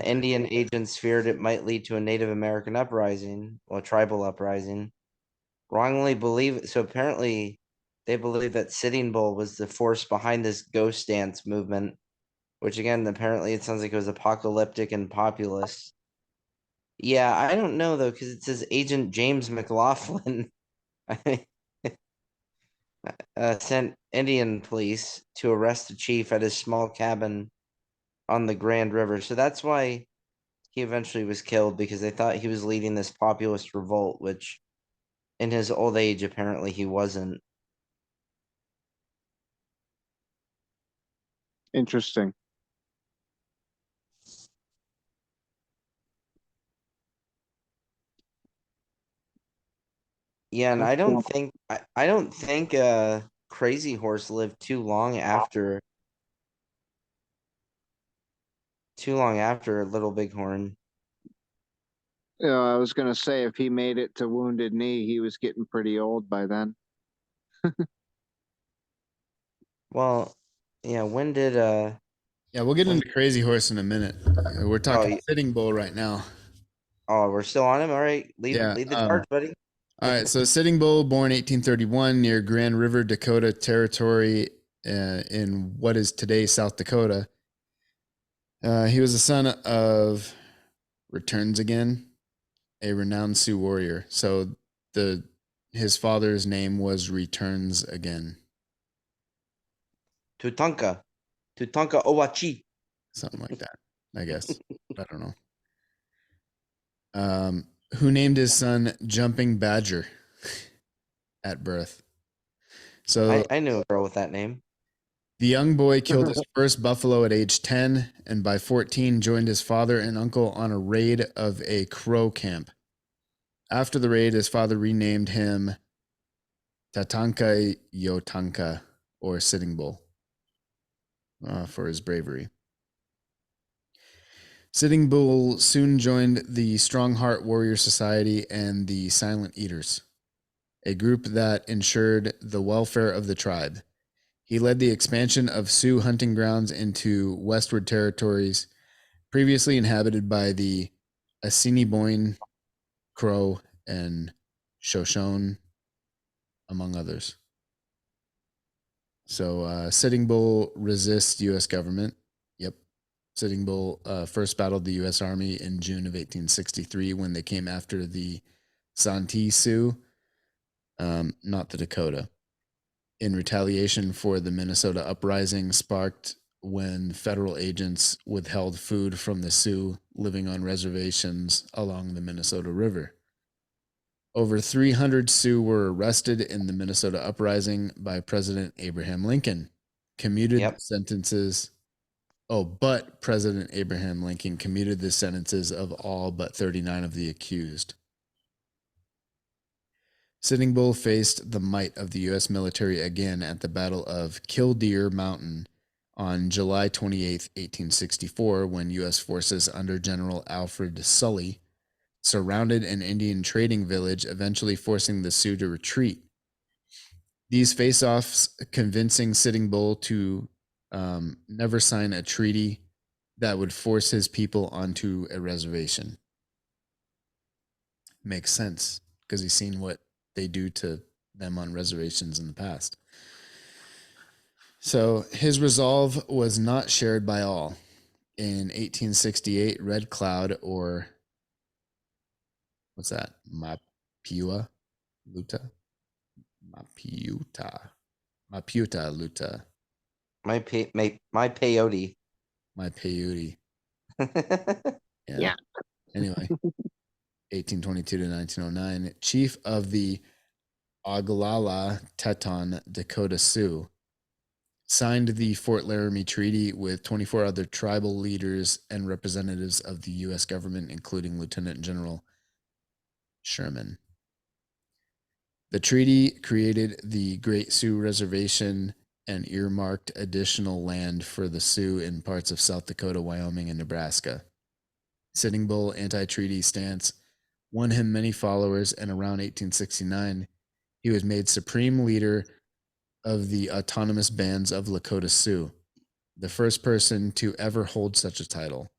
Speaker 4: Indian agents feared it might lead to a Native American uprising, or tribal uprising. So apparently they believe that Sitting Bull was the force behind this Ghost Dance movement, which again, apparently it sounds like it was apocalyptic and populist. Yeah, I don't know though, because it says Agent James McLaughlin sent Indian police to arrest the chief at his small cabin on the Grand River. So that's why he eventually was killed, because they thought he was leading this populist revolt, which in his old age, apparently he wasn't.
Speaker 2: Interesting.
Speaker 4: Yeah, and
Speaker 2: That's
Speaker 4: I don't
Speaker 2: cool.
Speaker 4: think I don't think Crazy Horse lived too long after Little Bighorn.
Speaker 2: I was gonna say if he made it to Wounded Knee, he was getting pretty old by then.
Speaker 4: Well, yeah, when did
Speaker 1: Yeah, we'll get
Speaker 4: when
Speaker 1: into Crazy Horse in a minute. We're talking Sitting Bull right now.
Speaker 4: oh, we're still on him? All right, lead
Speaker 1: Yeah.
Speaker 4: lead the charge, buddy.
Speaker 1: All right. So Sitting Bull, born 1831 near Grand River, Dakota Territory, in what is today South Dakota. He was the son of Returns Again, a renowned Sioux warrior. So his father's name was Returns Again,
Speaker 4: Tutanka Owachi.
Speaker 1: something like that, I guess. I don't know. Who named his son Jumping Badger at birth. So
Speaker 4: I knew a girl with that name.
Speaker 1: the young boy killed his first buffalo at age 10, and by 14 joined his father and uncle on a raid of a crow camp. After the raid, his father renamed him Tatanka Yotanka, or Sitting Bull, for his bravery. Sitting Bull soon joined the Strong Heart Warrior Society and the Silent Eaters, a group that ensured the welfare of the tribe. He led the expansion of Sioux hunting grounds into westward territories previously inhabited by the Assiniboine, Crow, and Shoshone, among others. So Sitting Bull resists U.S. government. Yep. Sitting Bull first battled the U.S. Army in June of 1863 when they came after the Santee Sioux, not the Dakota, in retaliation for the Minnesota uprising sparked when federal agents withheld food from the Sioux living on reservations along the Minnesota River. Over 300 Sioux were arrested in the Minnesota uprising by President Abraham Lincoln. Commuted sentences. Oh, but President Abraham Lincoln commuted the sentences of all but 39 of the accused. Sitting Bull faced the might of the U.S. military again at the Battle of Killdeer Mountain on July 28, 1864, when U.S. forces under General Alfred Sully surrounded an Indian trading village, eventually forcing the Sioux to retreat. These face-offs convincing Sitting Bull to never sign a treaty that would force his people onto a reservation. Makes sense, because he's seen what they do to them on reservations in the past. So his resolve was not shared by all. In 1868, Red Cloud, or what's that? Maputa Luta? Maputa Luta.
Speaker 4: My peyote.
Speaker 1: My peyote.
Speaker 2: Yeah.
Speaker 1: Anyway, 1822 to 1909, chief of the Oglala Teton Dakota Sioux, signed the Fort Laramie Treaty with 24 other tribal leaders and representatives of the U.S. government, including Lieutenant General Sherman. The treaty created the Great Sioux Reservation and earmarked additional land for the Sioux in parts of South Dakota, Wyoming, and Nebraska. Sitting Bull anti-treaty stance won him many followers, and around 1869, he was made supreme leader of the autonomous bands of Lakota Sioux, the first person to ever hold such a title.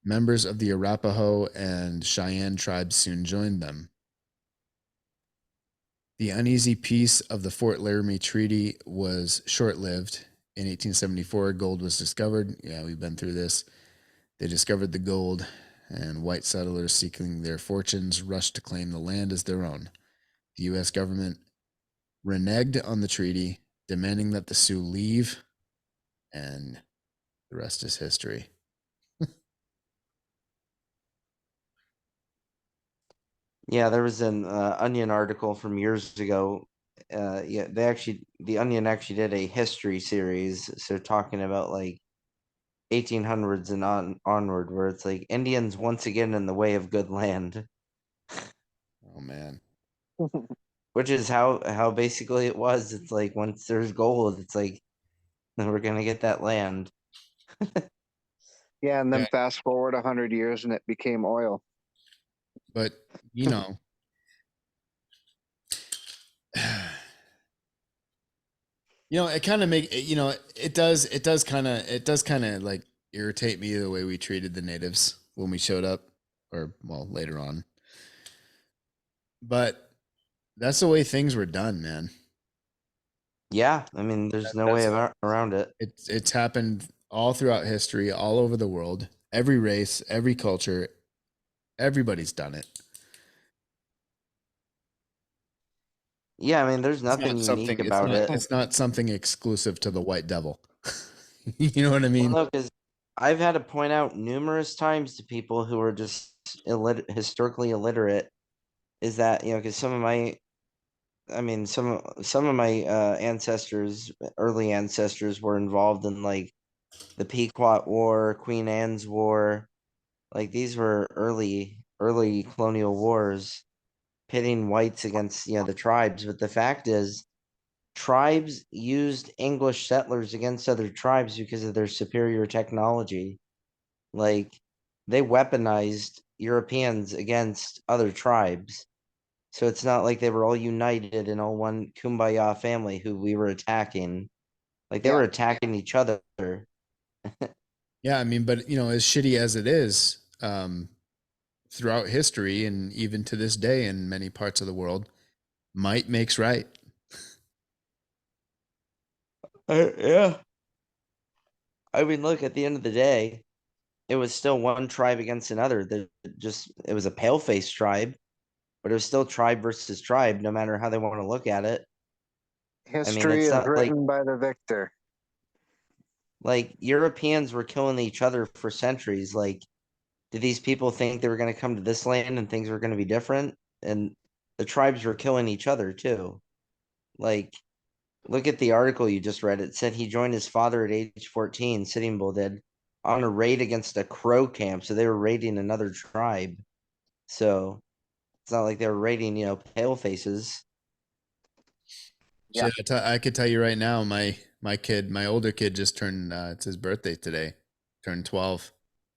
Speaker 1: Members of the Arapaho and Cheyenne tribes soon joined them. The uneasy peace of the Fort Laramie Treaty was short-lived. in 1874, gold was discovered. Yeah, we've been through this. They discovered the gold, and white settlers seeking their fortunes rushed to claim the land as their own. The U.S. government reneged on the treaty, demanding that the Sioux leave, and the rest is history.
Speaker 4: Yeah, there was an Onion article from years ago. Yeah, the Onion actually did a history series, so talking about like 1800s and onward, where it's like Indians once again in the way of good land,
Speaker 1: Oh man.
Speaker 4: which is how basically it was. It's like once there's gold, it's like then we're gonna get that land.
Speaker 2: Yeah, and then
Speaker 1: Yeah.
Speaker 2: fast forward 100 years and it became oil.
Speaker 1: But you know, it kind of it does kind of like irritate me the way we treated the natives when we showed up, or well, later on. But that's the way things were done, man.
Speaker 4: Yeah, I mean, there's no way around it.
Speaker 1: It's happened all throughout history, all over the world. Every race, every culture, everybody's done it.
Speaker 4: Yeah, I mean, there's
Speaker 1: It's
Speaker 4: nothing
Speaker 1: not something.
Speaker 4: unique about it.
Speaker 1: It's not something exclusive to the white devil. You know what I mean?
Speaker 4: Well, no, because I've had to point out numerous times to people who are just historically illiterate, is that because some of my, I mean, some of my ancestors, early ancestors, were involved in like the Pequot War, Queen Anne's War. Like these were early colonial wars, pitting whites against the tribes. But the fact is, tribes used English settlers against other tribes because of their superior technology. Like they weaponized Europeans against other tribes. So it's not like they were all united in all one kumbaya family who we were attacking. Like they
Speaker 2: Yeah.
Speaker 4: were attacking each other.
Speaker 1: Yeah, I mean, but as shitty as it is, throughout history and even to this day in many parts of the world, might makes right.
Speaker 4: Yeah. I mean, look, at the end of the day, it was still one tribe against another. It was a pale-faced tribe, but it was still tribe versus tribe, no matter how they want to look at it. I mean,
Speaker 2: History
Speaker 4: it's
Speaker 2: is
Speaker 4: not
Speaker 2: written by the victor.
Speaker 4: like Europeans were killing each other for centuries. Like, did these people think they were going to come to this land and things were going to be different? And the tribes were killing each other too. Like, look at the article you just read. It said he joined his father at age 14, Sitting Bull did, on a raid against a Crow camp. So they were raiding another tribe. So it's not like they were raiding, pale faces.
Speaker 2: Yeah.
Speaker 1: Shit, I could tell you right now, my older kid just turned. It's his birthday today. Turned 12,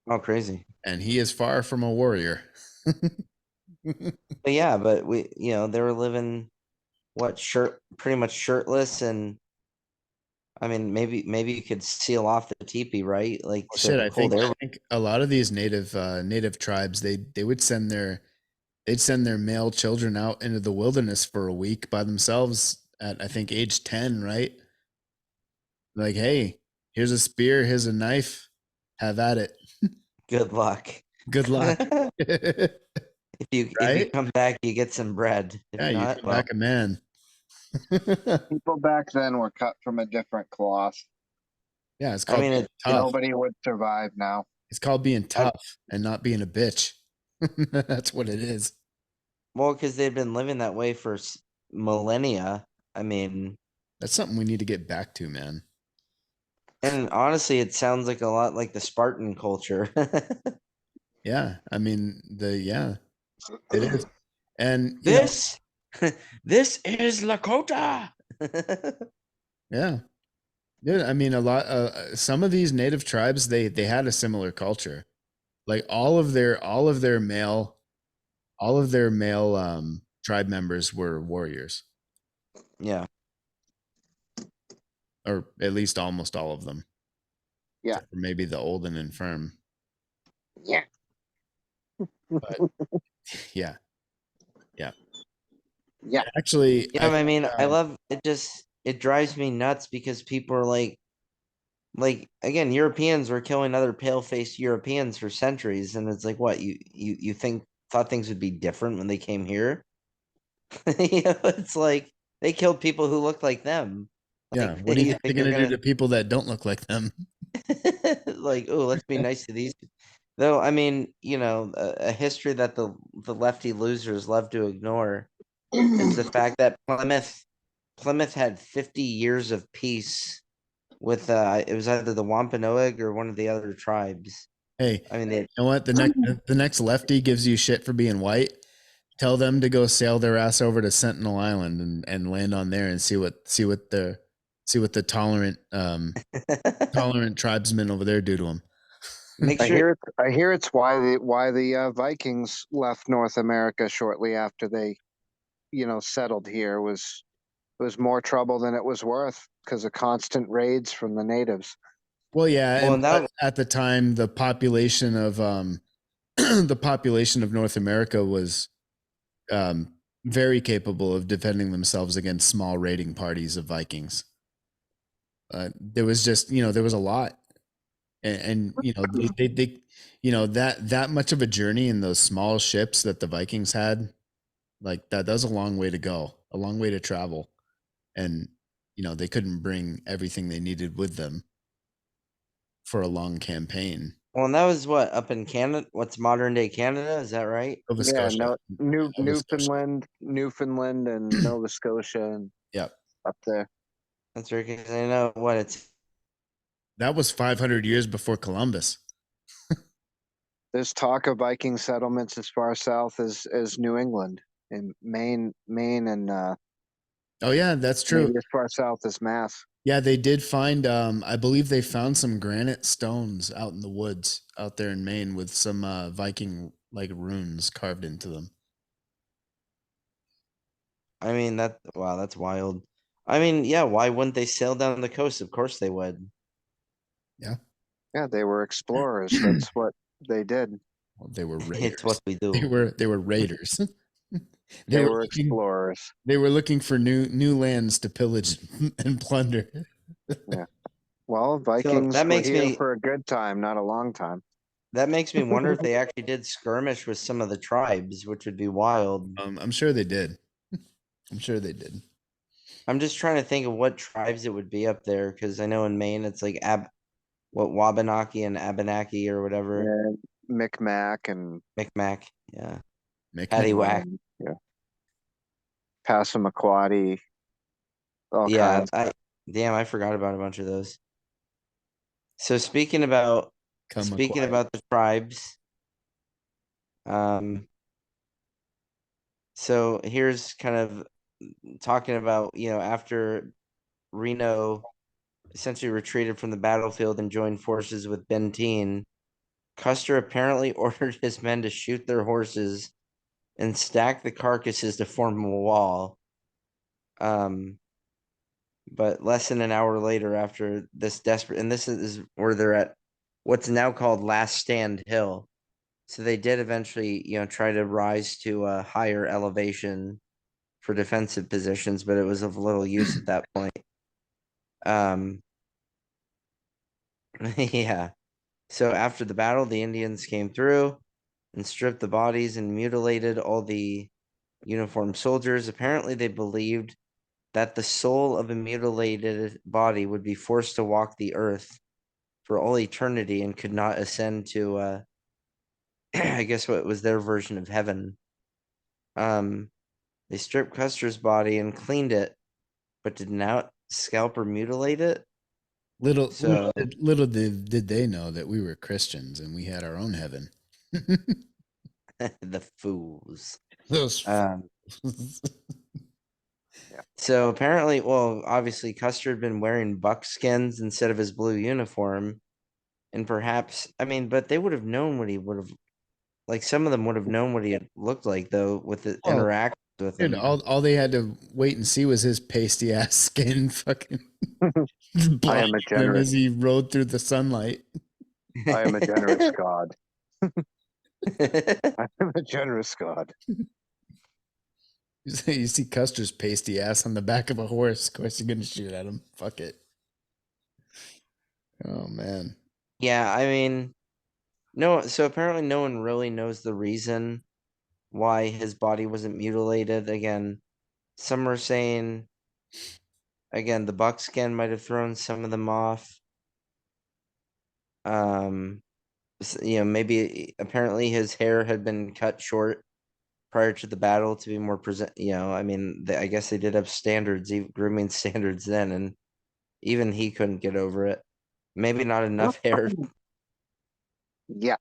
Speaker 4: Oh, crazy.
Speaker 1: and he is far from a warrior.
Speaker 4: But yeah, but they were living pretty much shirtless, and I mean, maybe you could seal off the teepee, right? Like
Speaker 1: Well,
Speaker 4: so
Speaker 1: shit,
Speaker 4: the cold air.
Speaker 1: I think a lot of these native tribes, they would they'd send their male children out into the wilderness for a week by themselves at, I think, age 10, right? Like, hey, here's a spear, here's a knife, have at it.
Speaker 4: Good luck.
Speaker 1: Good luck.
Speaker 4: If you
Speaker 1: Right?
Speaker 4: come back, you get some bread. If
Speaker 1: Yeah, you
Speaker 4: not,
Speaker 1: come
Speaker 4: well,
Speaker 1: back a man.
Speaker 2: People back then were cut from a different cloth.
Speaker 1: Yeah, it's
Speaker 4: I
Speaker 1: called
Speaker 4: mean,
Speaker 1: being
Speaker 4: it,
Speaker 1: tough.
Speaker 2: Nobody would survive now.
Speaker 1: It's called being tough and not being a bitch. That's what it is.
Speaker 4: well, because they've been living that way for millennia. I mean,
Speaker 1: That's something we need to get back to, man.
Speaker 4: and honestly, it sounds like a lot like the Spartan culture.
Speaker 1: Yeah, I mean it is. And
Speaker 4: This, this is Lakota.
Speaker 1: yeah. Yeah, I mean a lot some of these native tribes, they had a similar culture. Like all of their male tribe members were warriors,
Speaker 4: Yeah.
Speaker 1: or at least almost all of them.
Speaker 2: Yeah.
Speaker 1: Except for maybe the old and infirm.
Speaker 2: Yeah.
Speaker 1: But yeah. Yeah.
Speaker 2: Yeah.
Speaker 1: Actually,
Speaker 4: Yeah, I mean, I love it. It drives me nuts because people are like, like again, Europeans were killing other pale-faced Europeans for centuries, and it's like, what you thought things would be different when they came here? It's like they killed people who looked like them.
Speaker 1: Yeah.
Speaker 4: Like
Speaker 1: What do you
Speaker 4: you
Speaker 1: think they're
Speaker 4: think they're
Speaker 1: gonna do
Speaker 4: gonna
Speaker 1: to people that don't look like them?
Speaker 4: like, oh, let's be nice to these. Though, I mean, a history that the lefty losers love to ignore is the fact that Plymouth had 50 years of peace with it was either the Wampanoag or one of the other tribes.
Speaker 1: Hey,
Speaker 4: I mean,
Speaker 1: you know what? The next lefty gives you shit for being white. Tell them to go sail their ass over to Sentinel Island and land on there and see what the tolerant tribesmen over there do to them.
Speaker 4: make
Speaker 2: I
Speaker 4: sure
Speaker 2: hear it's why the Vikings left North America shortly after they, settled here was more trouble than it was worth because of constant raids from the natives.
Speaker 1: Well, yeah,
Speaker 4: well,
Speaker 1: and but
Speaker 4: now
Speaker 1: at the time, the population of the population of North America was um, very capable of defending themselves against small raiding parties of Vikings. There was just there was a lot, and they that much of a journey in those small ships that the Vikings had, like that was a long way to go, a long way to travel, and they couldn't bring everything they needed with them for a long campaign.
Speaker 4: well, and that was what up in Canada. What's modern day Canada? Is that right?
Speaker 1: Nova
Speaker 2: Yeah,
Speaker 1: Scotia,
Speaker 2: no,
Speaker 1: Nova Scotia.
Speaker 2: Newfoundland, and Nova Scotia, and
Speaker 1: Yep,
Speaker 2: up there.
Speaker 4: That's right. 'Cause I know what it's.
Speaker 1: that was 500 years before Columbus.
Speaker 2: There's talk of Viking settlements as far south as New England, in Maine, and
Speaker 1: Oh yeah, that's true.
Speaker 2: maybe as far south as Mass.
Speaker 1: Yeah, they did find I believe they found some granite stones out in the woods out there in Maine with some Viking like runes carved into them.
Speaker 4: I mean wow, that's wild. I mean, yeah, why wouldn't they sail down the coast? Of course they would.
Speaker 1: Yeah.
Speaker 2: Yeah, they were explorers. That's what they did.
Speaker 1: Well, they were
Speaker 4: It's what
Speaker 1: raiders.
Speaker 4: we
Speaker 1: They
Speaker 4: do.
Speaker 1: were raiders.
Speaker 2: They
Speaker 1: they were
Speaker 2: were
Speaker 1: looking
Speaker 2: explorers.
Speaker 1: they were looking for new lands to pillage and plunder.
Speaker 2: Yeah. Well,
Speaker 4: So
Speaker 2: Vikings were here for a good time, not a long time.
Speaker 4: that makes me wonder if they actually did skirmish with some of the tribes, which would be wild.
Speaker 1: I'm sure they did. I'm sure they did.
Speaker 4: I'm just trying to think of what tribes it would be up there because I know in Maine it's like what Wabanaki and Abenaki or whatever.
Speaker 2: And Micmac and
Speaker 4: Micmac, yeah.
Speaker 1: Micmac.
Speaker 4: Paddywhack.
Speaker 2: yeah, Passamaquoddy, all
Speaker 4: Yeah,
Speaker 2: kinds.
Speaker 4: I forgot about a bunch of those. So speaking about the tribes, so here's kind of talking about, after Reno essentially retreated from the battlefield and joined forces with Benteen, Custer apparently ordered his men to shoot their horses and stack the carcasses to form a wall. But less than an hour later, after this desperate, and this is where they're at what's now called Last Stand Hill. So they did eventually, try to rise to a higher elevation for defensive positions, but it was of little use at that point. Yeah. So after the battle, the Indians came through and stripped the bodies and mutilated all the uniformed soldiers. Apparently, they believed that the soul of a mutilated body would be forced to walk the earth for all eternity and could not ascend to I guess what was their version of heaven. They stripped Custer's body and cleaned it, but did not scalp or mutilate it.
Speaker 1: Little
Speaker 4: So
Speaker 1: little did they know that we were Christians and we had our own heaven.
Speaker 4: the fools.
Speaker 1: Those
Speaker 2: Yeah.
Speaker 4: So apparently, well, obviously Custer had been wearing buckskins instead of his blue uniform. And perhaps, I mean, but they would have known what he would have, like some of them would have known what he had looked like though with the
Speaker 1: Well,
Speaker 4: interaction with
Speaker 1: dude,
Speaker 4: him.
Speaker 1: all they had to wait and see was his pasty ass skin fucking
Speaker 2: I am a
Speaker 1: blinding them
Speaker 2: generous.
Speaker 1: as he rode through the sunlight.
Speaker 2: I am a generous God. I am a generous God.
Speaker 1: You see Custer's pasty ass on the back of a horse. Of course, you're gonna shoot at him. Fuck it. Oh man.
Speaker 4: Yeah, I mean, no. So apparently, no one really knows the reason why his body wasn't mutilated. Again, some are saying, again, the buckskin might have thrown some of them off. Maybe apparently his hair had been cut short prior to the battle to be more present. I mean, I guess they did have standards, grooming standards then, and even he couldn't get over it. Maybe not enough hair,
Speaker 2: Yeah.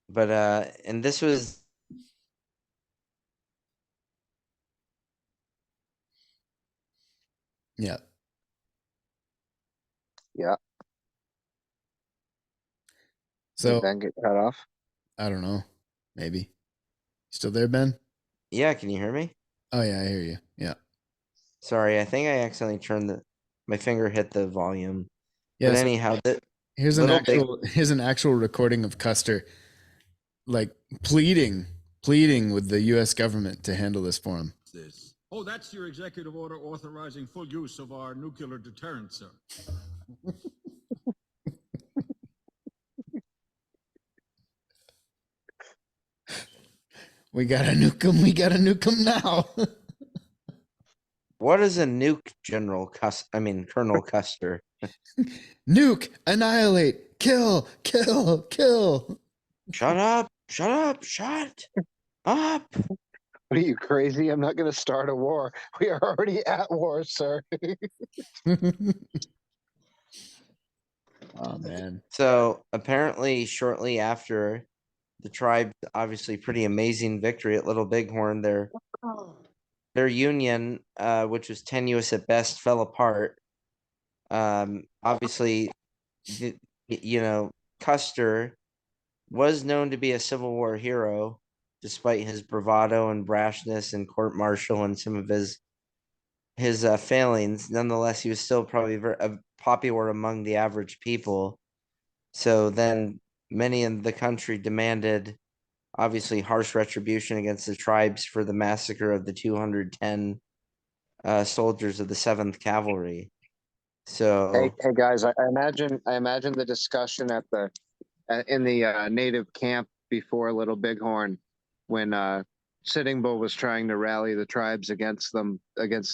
Speaker 4: but and this was
Speaker 1: Yeah.
Speaker 2: Yeah.
Speaker 1: So
Speaker 2: Did Ben get cut off?
Speaker 1: I don't know. Maybe. Still there, Ben?
Speaker 4: yeah. Can you hear me?
Speaker 1: Oh yeah, I hear you. Yeah.
Speaker 4: Sorry, I think I accidentally turned my finger hit the volume.
Speaker 1: Yeah.
Speaker 4: But
Speaker 1: So
Speaker 4: anyhow, the
Speaker 1: here's
Speaker 4: little big
Speaker 1: here's an actual recording of Custer like pleading with the US government to handle this for him.
Speaker 3: This. Oh, that's your executive order authorizing full use of our nuclear deterrent, sir.
Speaker 1: We gotta nuke him. We gotta nuke him now.
Speaker 4: What is a nuke, Colonel Custer?
Speaker 1: Nuke, annihilate, kill, kill, kill.
Speaker 4: Shut up! Shut up! Shut up!
Speaker 2: What are you, crazy? I'm not going to start a war. We are already at war, sir.
Speaker 1: Oh man.
Speaker 4: So apparently, shortly after the tribe's obviously pretty amazing victory at Little Bighorn, their union, which was tenuous at best, fell apart. Obviously, Custer was known to be a Civil War hero, despite his bravado and brashness and court martial and some of his failings. Nonetheless, he was still probably very popular among the average people. So then, many in the country demanded, obviously, harsh retribution against the tribes for the massacre of the 210 soldiers of the 7th Cavalry. So,
Speaker 2: Hey guys, I imagine the discussion at the in the native camp before Little Bighorn, when Sitting Bull was trying to rally the tribes against the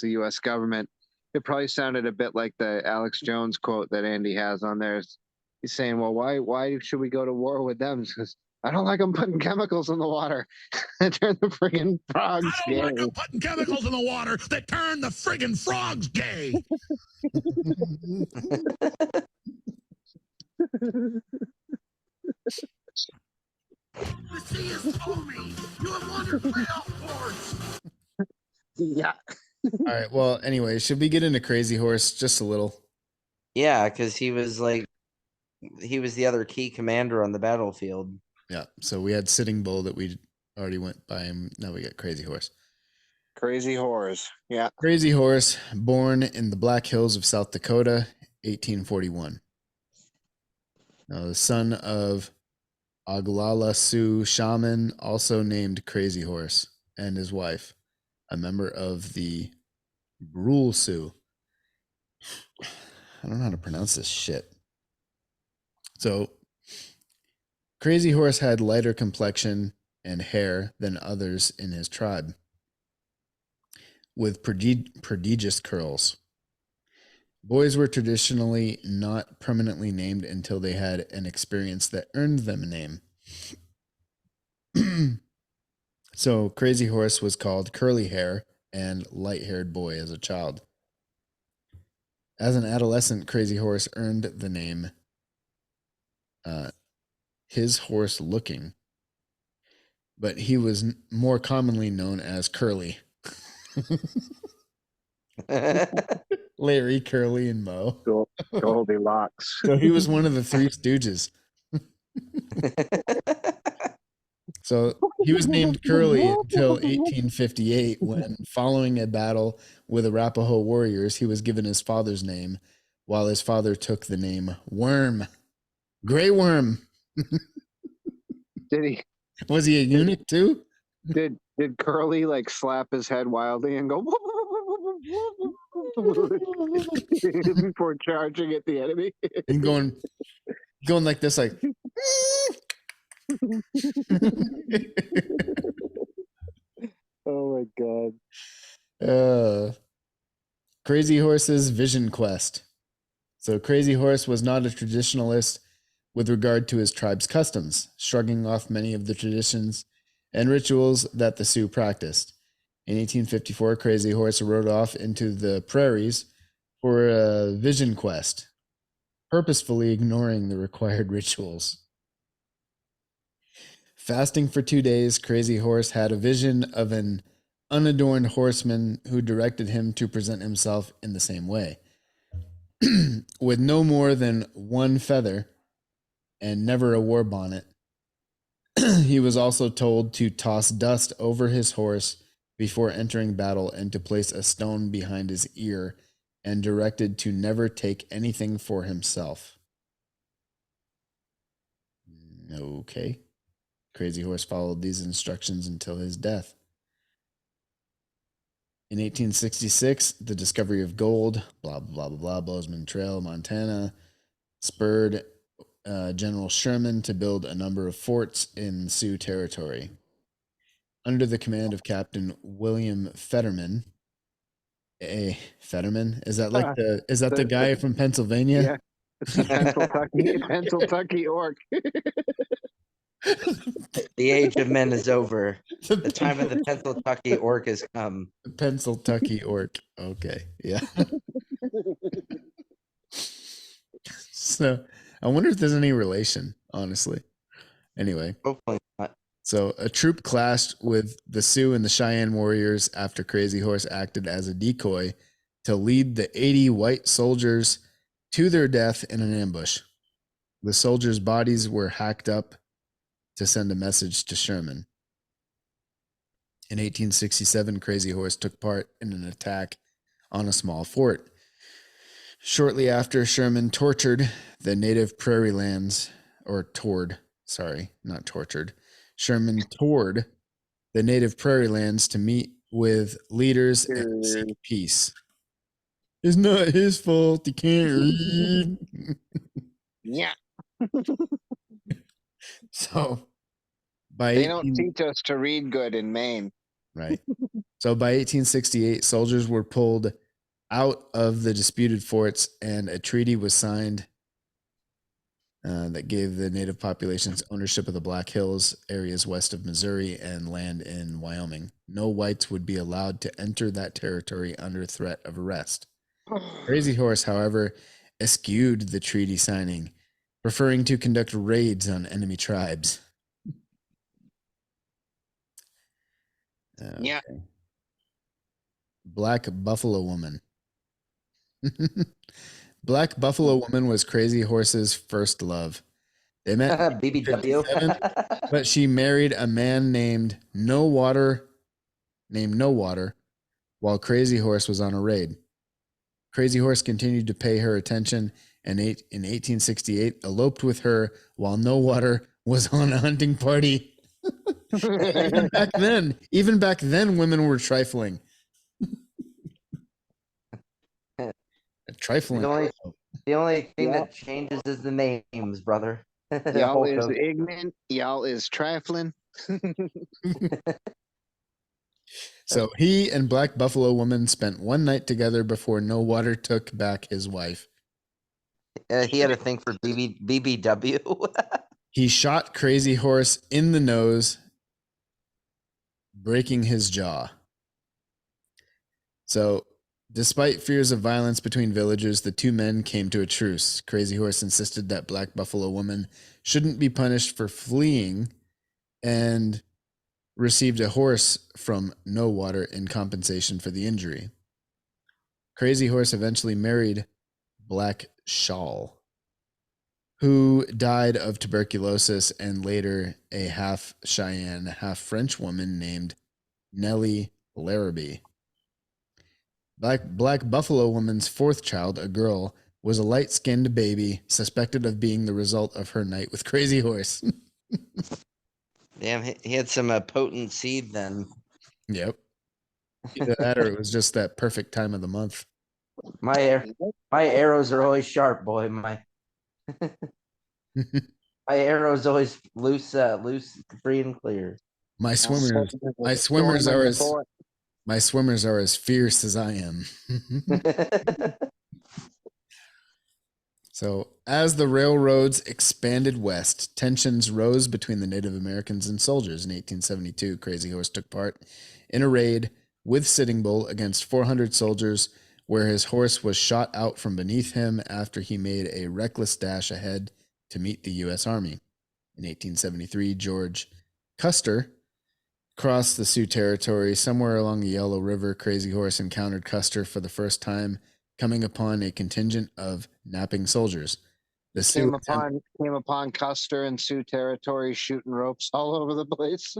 Speaker 2: U.S. government. It probably sounded a bit like the Alex Jones quote that Andy has on there. He's saying, "Well, why should we go to war with them? Because I don't like them putting chemicals in the water that turn the friggin' frogs
Speaker 5: I don't like
Speaker 2: gay."
Speaker 5: them putting chemicals in the water that turn the friggin' frogs gay. The sea is foamy. You have wandered way off course.
Speaker 2: Yeah.
Speaker 1: All right. Well, anyway, should we get into Crazy Horse just a little?
Speaker 4: yeah, because he was the other key commander on the battlefield.
Speaker 1: Yeah. So we had Sitting Bull that we already went by him. Now we got Crazy Horse.
Speaker 2: Crazy horrors. Yeah.
Speaker 1: Crazy Horse, born in the Black Hills of South Dakota, 1841. Now, the son of Oglala Sioux shaman, also named Crazy Horse, and his wife, a member of the Brule Sioux. I don't know how to pronounce this shit. So, Crazy Horse had lighter complexion and hair than others in his tribe, with prodigious curls. Boys were traditionally not permanently named until they had an experience that earned them a name. So Crazy Horse was called Curly Hair and Light Haired Boy as a child. As an adolescent, Crazy Horse earned the name His Horse Looking, but he was more commonly known as Curly. Larry, Curly, and Moe.
Speaker 2: Goldilocks.
Speaker 1: So he was one of the Three Stooges. So he was named Curly until 1858, when, following a battle with Arapaho warriors, he was given his father's name, while his father took the name Worm. Grey Worm.
Speaker 2: Did he?
Speaker 1: Was he a eunuch too?
Speaker 2: Did Curly like slap his head wildly and go? Before charging at the enemy.
Speaker 1: And going like this, like.
Speaker 2: Oh my god.
Speaker 1: Crazy Horse's vision quest. So Crazy Horse was not a traditionalist with regard to his tribe's customs, shrugging off many of the traditions and rituals that the Sioux practiced. In 1854, Crazy Horse rode off into the prairies for a vision quest, purposefully ignoring the required rituals. Fasting for 2 days, Crazy Horse had a vision of an unadorned horseman who directed him to present himself in the same way. With no more than one feather and never a war bonnet, he was also told to toss dust over his horse before entering battle and to place a stone behind his ear, and directed to never take anything for himself. Okay. Crazy Horse followed these instructions until his death. In 1866, the discovery of gold, blah, blah, blah, blah, Bozeman Trail, Montana, spurred General Sherman to build a number of forts in Sioux territory. Under the command of Captain William Fetterman. Fetterman? Is that like the guy from Pennsylvania?
Speaker 2: Yeah. It's the Pennsylvania orc.
Speaker 4: The age of men is over. The time of the Pennsylvania orc has come.
Speaker 1: Pennsylvania orc. Okay. Yeah. So I wonder if there's any relation, honestly. Anyway.
Speaker 4: Hopefully not.
Speaker 1: So a troop clashed with the Sioux and the Cheyenne warriors after Crazy Horse acted as a decoy to lead the 80 white soldiers to their death in an ambush. The soldiers' bodies were hacked up to send a message to Sherman. In 1867, Crazy Horse took part in an attack on a small fort. Shortly after, Sherman tortured the native prairie lands, Sherman toured the native prairie lands to meet with leaders and seek peace. It's not his fault. He can't read.
Speaker 2: Yeah.
Speaker 1: So
Speaker 2: they don't teach us to read good in Maine.
Speaker 1: Right. So by 1868, soldiers were pulled out of the disputed forts and a treaty was signed that gave the native populations ownership of the Black Hills areas west of Missouri and land in Wyoming. No whites would be allowed to enter that territory under threat of arrest. Crazy Horse, however, eschewed the treaty signing, preferring to conduct raids on enemy tribes. Okay.
Speaker 2: Yeah.
Speaker 1: Black Buffalo Woman. Black Buffalo Woman was Crazy Horse's first love. They met in
Speaker 4: BBW.
Speaker 1: 1957, but she married a man named No Water, while Crazy Horse was on a raid. Crazy Horse continued to pay her attention and in 1868 eloped with her while No Water was on a hunting party. even back then, women were trifling. Trifling.
Speaker 4: The only thing that changes is the names, brother.
Speaker 2: Y'all is ignorant. Y'all is trifling.
Speaker 1: So he and Black Buffalo Woman spent one night together before No Water took back his wife.
Speaker 4: He had a thing for BBW.
Speaker 1: He shot Crazy Horse in the nose, breaking his jaw. So, despite fears of violence between villagers, the two men came to a truce. Crazy Horse insisted that Black Buffalo Woman shouldn't be punished for fleeing and received a horse from No Water in compensation for the injury. Crazy Horse eventually married Black Shawl, who died of tuberculosis, and later a half Cheyenne, half French woman named Nellie Larrabee. Black Buffalo Woman's fourth child, a girl, was a light-skinned baby suspected of being the result of her night with Crazy Horse.
Speaker 4: Damn, he had some potent seed then.
Speaker 1: Yep. Either that or it was just that perfect time of the month.
Speaker 4: My arrows are always sharp, boy. My arrows always loose, free and clear.
Speaker 1: My swimmers, my
Speaker 2: Storm
Speaker 1: swimmers
Speaker 2: in
Speaker 1: are
Speaker 2: the
Speaker 1: as
Speaker 2: fort.
Speaker 1: my swimmers are as fierce as I am. So, as the railroads expanded west, tensions rose between the Native Americans and soldiers. In 1872, Crazy Horse took part in a raid with Sitting Bull against 400 soldiers, where his horse was shot out from beneath him after he made a reckless dash ahead to meet the U.S. Army. In 1873, George Custer crossed the Sioux Territory. Somewhere along the Yellow River, Crazy Horse encountered Custer for the first time, coming upon a contingent of napping soldiers. The Sioux
Speaker 2: Came upon Custer and Sioux territory shooting ropes all over the place.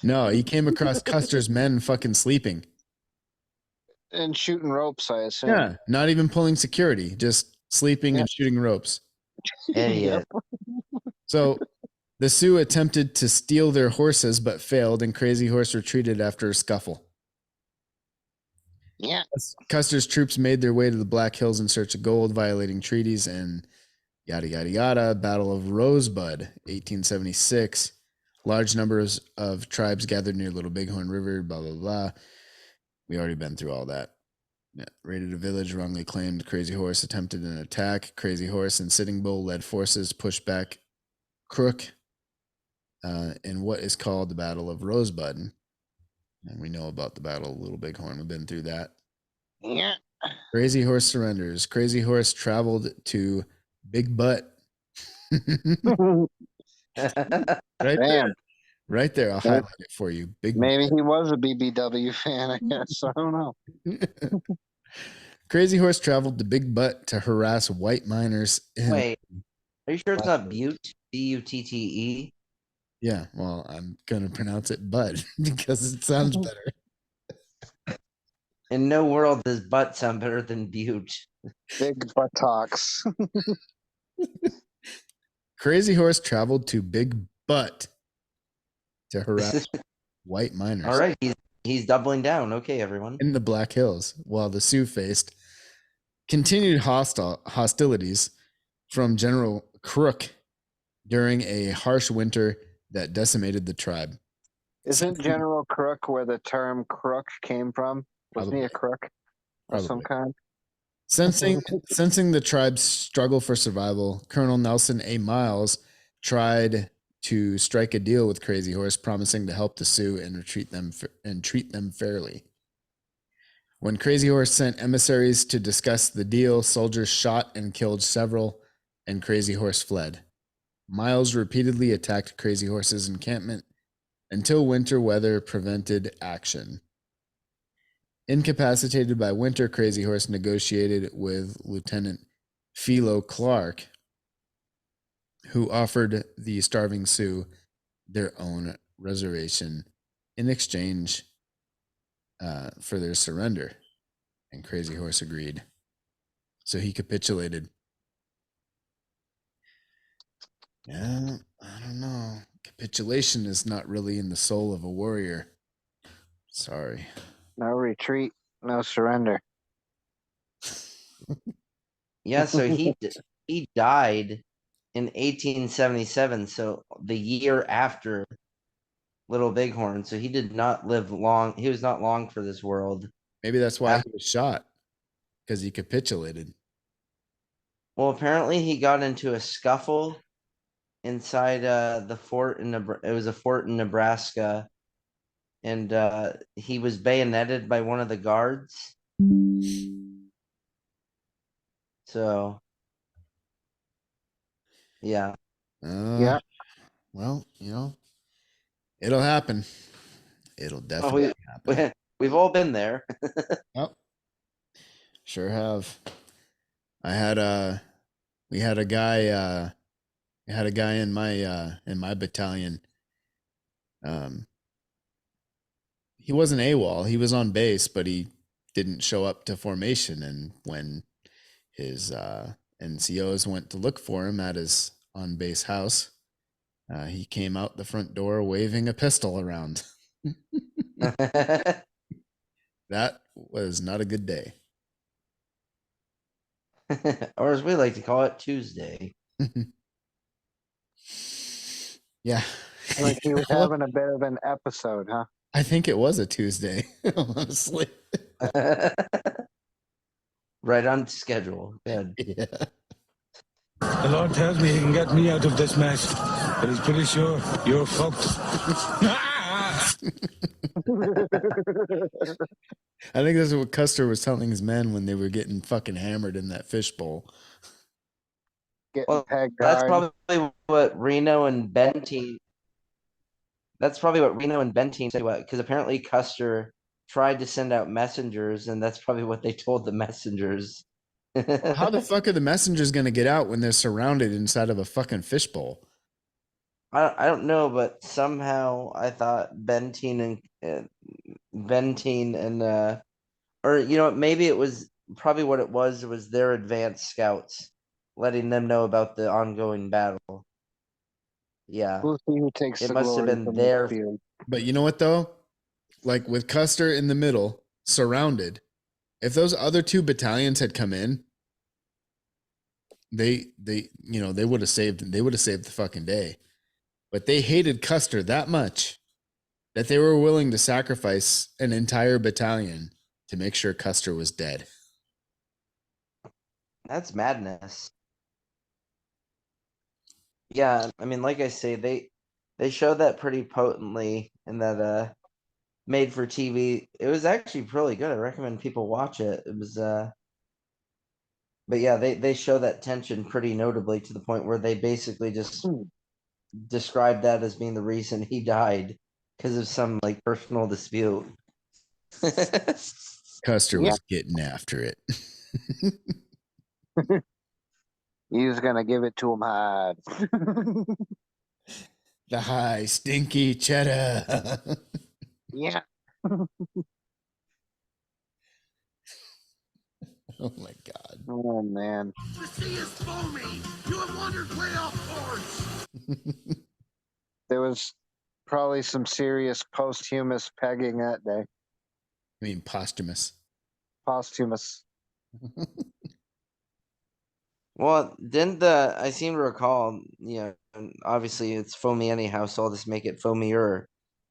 Speaker 1: No, he came across Custer's men fucking sleeping.
Speaker 2: And shooting ropes, I assume.
Speaker 1: Yeah, not even pulling security, just sleeping and shooting ropes.
Speaker 4: Idiot.
Speaker 1: So the Sioux attempted to steal their horses but failed, and Crazy Horse retreated after a scuffle.
Speaker 2: Yeah.
Speaker 1: Custer's troops made their way to the Black Hills in search of gold, violating treaties, and yada, yada, yada. Battle of Rosebud, 1876. Large numbers of tribes gathered near Little Bighorn River, blah, blah, blah. We already been through all that. Yeah. Raided a village, wrongly claimed Crazy Horse, attempted an attack. Crazy Horse and Sitting Bull led forces, pushed back Crook in what is called the Battle of Rosebud. And we know about the Battle of Little Bighorn. We've been through that.
Speaker 2: Yeah.
Speaker 1: Crazy Horse surrenders. Crazy Horse traveled to Big Butt. Right there. Right there. I'll highlight it for you. Big
Speaker 2: Maybe he was a BBW fan, I guess. I don't know.
Speaker 1: Crazy Horse traveled to Big Butt to harass white miners.
Speaker 4: Wait, are you sure it's not Butte? Butte?
Speaker 1: Yeah, well, I'm going to pronounce it Bud because it sounds better.
Speaker 4: In no world does butt sound better than Butte.
Speaker 2: Big buttocks.
Speaker 1: Crazy Horse traveled to Big Butt to harass white miners.
Speaker 4: All right, he's doubling down. Okay, everyone.
Speaker 1: In the Black Hills, while the Sioux faced continued hostilities from General Crook during a harsh winter that decimated the tribe.
Speaker 2: Isn't General Crook where the term crook came from? Wasn't he a crook of some kind?
Speaker 1: Sensing the tribe's struggle for survival, Colonel Nelson A. Miles tried to strike a deal with Crazy Horse, promising to help the Sioux and treat them fairly. When Crazy Horse sent emissaries to discuss the deal, soldiers shot and killed several, and Crazy Horse fled. Miles repeatedly attacked Crazy Horse's encampment until winter weather prevented action. Incapacitated by winter, Crazy Horse negotiated with Lieutenant Philo Clark, who offered the starving Sioux their own reservation in exchange for their surrender. And Crazy Horse agreed. So he capitulated. Yeah, I don't know. Capitulation is not really in the soul of a warrior. Sorry.
Speaker 2: No retreat, no surrender.
Speaker 4: Yeah, so he died in 1877, so the year after Little Bighorn. So he did not live long. He was not long for this world.
Speaker 1: Maybe that's why he was shot, because he capitulated.
Speaker 4: Well, apparently he got into a scuffle inside the fort in it was a fort in Nebraska, and he was bayoneted by one of the guards. So yeah.
Speaker 2: Yeah.
Speaker 1: Well, it'll happen. It'll definitely happen.
Speaker 4: We've all been there.
Speaker 1: Yep. Sure have. We had a guy in my battalion. He wasn't AWOL. He was on base, but he didn't show up to formation. And when his NCOs went to look for him at his on base house, he came out the front door waving a pistol around. That was not a good day.
Speaker 4: Or as we like to call it, Tuesday.
Speaker 1: Yeah.
Speaker 2: Like he was
Speaker 1: Well,
Speaker 2: having a bit of an episode, huh?
Speaker 1: I think it was a Tuesday, honestly.
Speaker 4: Right on schedule. Good.
Speaker 1: Yeah.
Speaker 6: The Lord tells me he can get me out of this mess, but he's pretty sure you're fucked.
Speaker 1: I think that's what Custer was telling his men when they were getting fucking hammered in that fishbowl.
Speaker 2: Getting
Speaker 4: Well,
Speaker 2: pegged
Speaker 4: that's
Speaker 2: hard.
Speaker 4: probably what Reno and Benteen. That's probably what Reno and Benteen said. Because apparently Custer tried to send out messengers, and that's probably what they told the messengers.
Speaker 1: How the fuck are the messengers going to get out when they're surrounded inside of a fucking fishbowl?
Speaker 4: I don't know, but somehow I thought Benteen and or you know maybe it was probably what it was their advanced scouts letting them know about the ongoing battle. Yeah,
Speaker 2: We'll see who takes
Speaker 4: it
Speaker 2: the
Speaker 4: must have
Speaker 2: glory
Speaker 4: been
Speaker 2: from
Speaker 4: their.
Speaker 2: this field.
Speaker 1: But you know what, though? Like with Custer in the middle, surrounded, if those other two battalions had come in, they would have saved the fucking day. But they hated Custer that much that they were willing to sacrifice an entire battalion to make sure Custer was dead.
Speaker 4: That's madness. Yeah, I mean, like I say, they showed that pretty potently in that made for TV. It was actually really good. I recommend people watch it. It was but yeah, they show that tension pretty notably to the point where they basically just described that as being the reason he died because of some like personal dispute.
Speaker 1: Custer was getting after it.
Speaker 2: He was gonna give it to him hard.
Speaker 1: The high, stinky cheddar.
Speaker 2: Yeah.
Speaker 1: Oh my God.
Speaker 2: Oh man.
Speaker 5: The sea is foamy. You have wandered way off course.
Speaker 2: There was probably some serious posthumous pegging that day.
Speaker 1: I mean, posthumous.
Speaker 2: Posthumous.
Speaker 4: Well, didn't I seem to recall, obviously it's foamy anyhow, so I'll just make it foamier.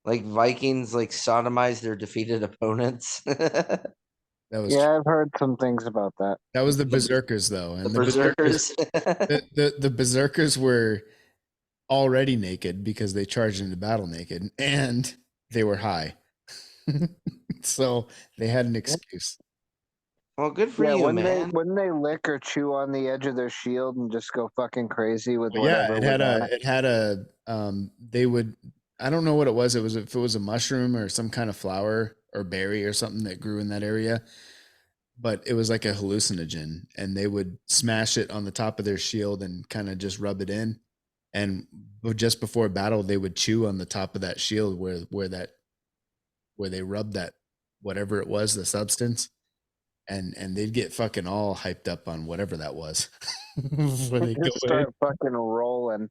Speaker 4: Like Vikings like sodomize their defeated opponents.
Speaker 1: That was
Speaker 2: Yeah, I've heard some things about that.
Speaker 1: that was the berserkers though. And
Speaker 4: The berserkers.
Speaker 1: the berserkers were already naked because they charged into battle naked and they were high. So they had an excuse.
Speaker 4: Well, good for
Speaker 2: Yeah,
Speaker 4: you,
Speaker 2: wouldn't
Speaker 4: man.
Speaker 2: they lick or chew on the edge of their shield and just go fucking crazy with
Speaker 1: Yeah,
Speaker 2: whatever?
Speaker 1: it had a they would, I don't know what it was. It was, if it was a mushroom or some kind of flower or berry or something that grew in that area, but it was like a hallucinogen, and they would smash it on the top of their shield and kind of just rub it in. And just before battle, they would chew on the top of that shield where they rubbed that, whatever it was, the substance, and they'd get fucking all hyped up on whatever that was. Before they go
Speaker 2: Just start fucking rolling.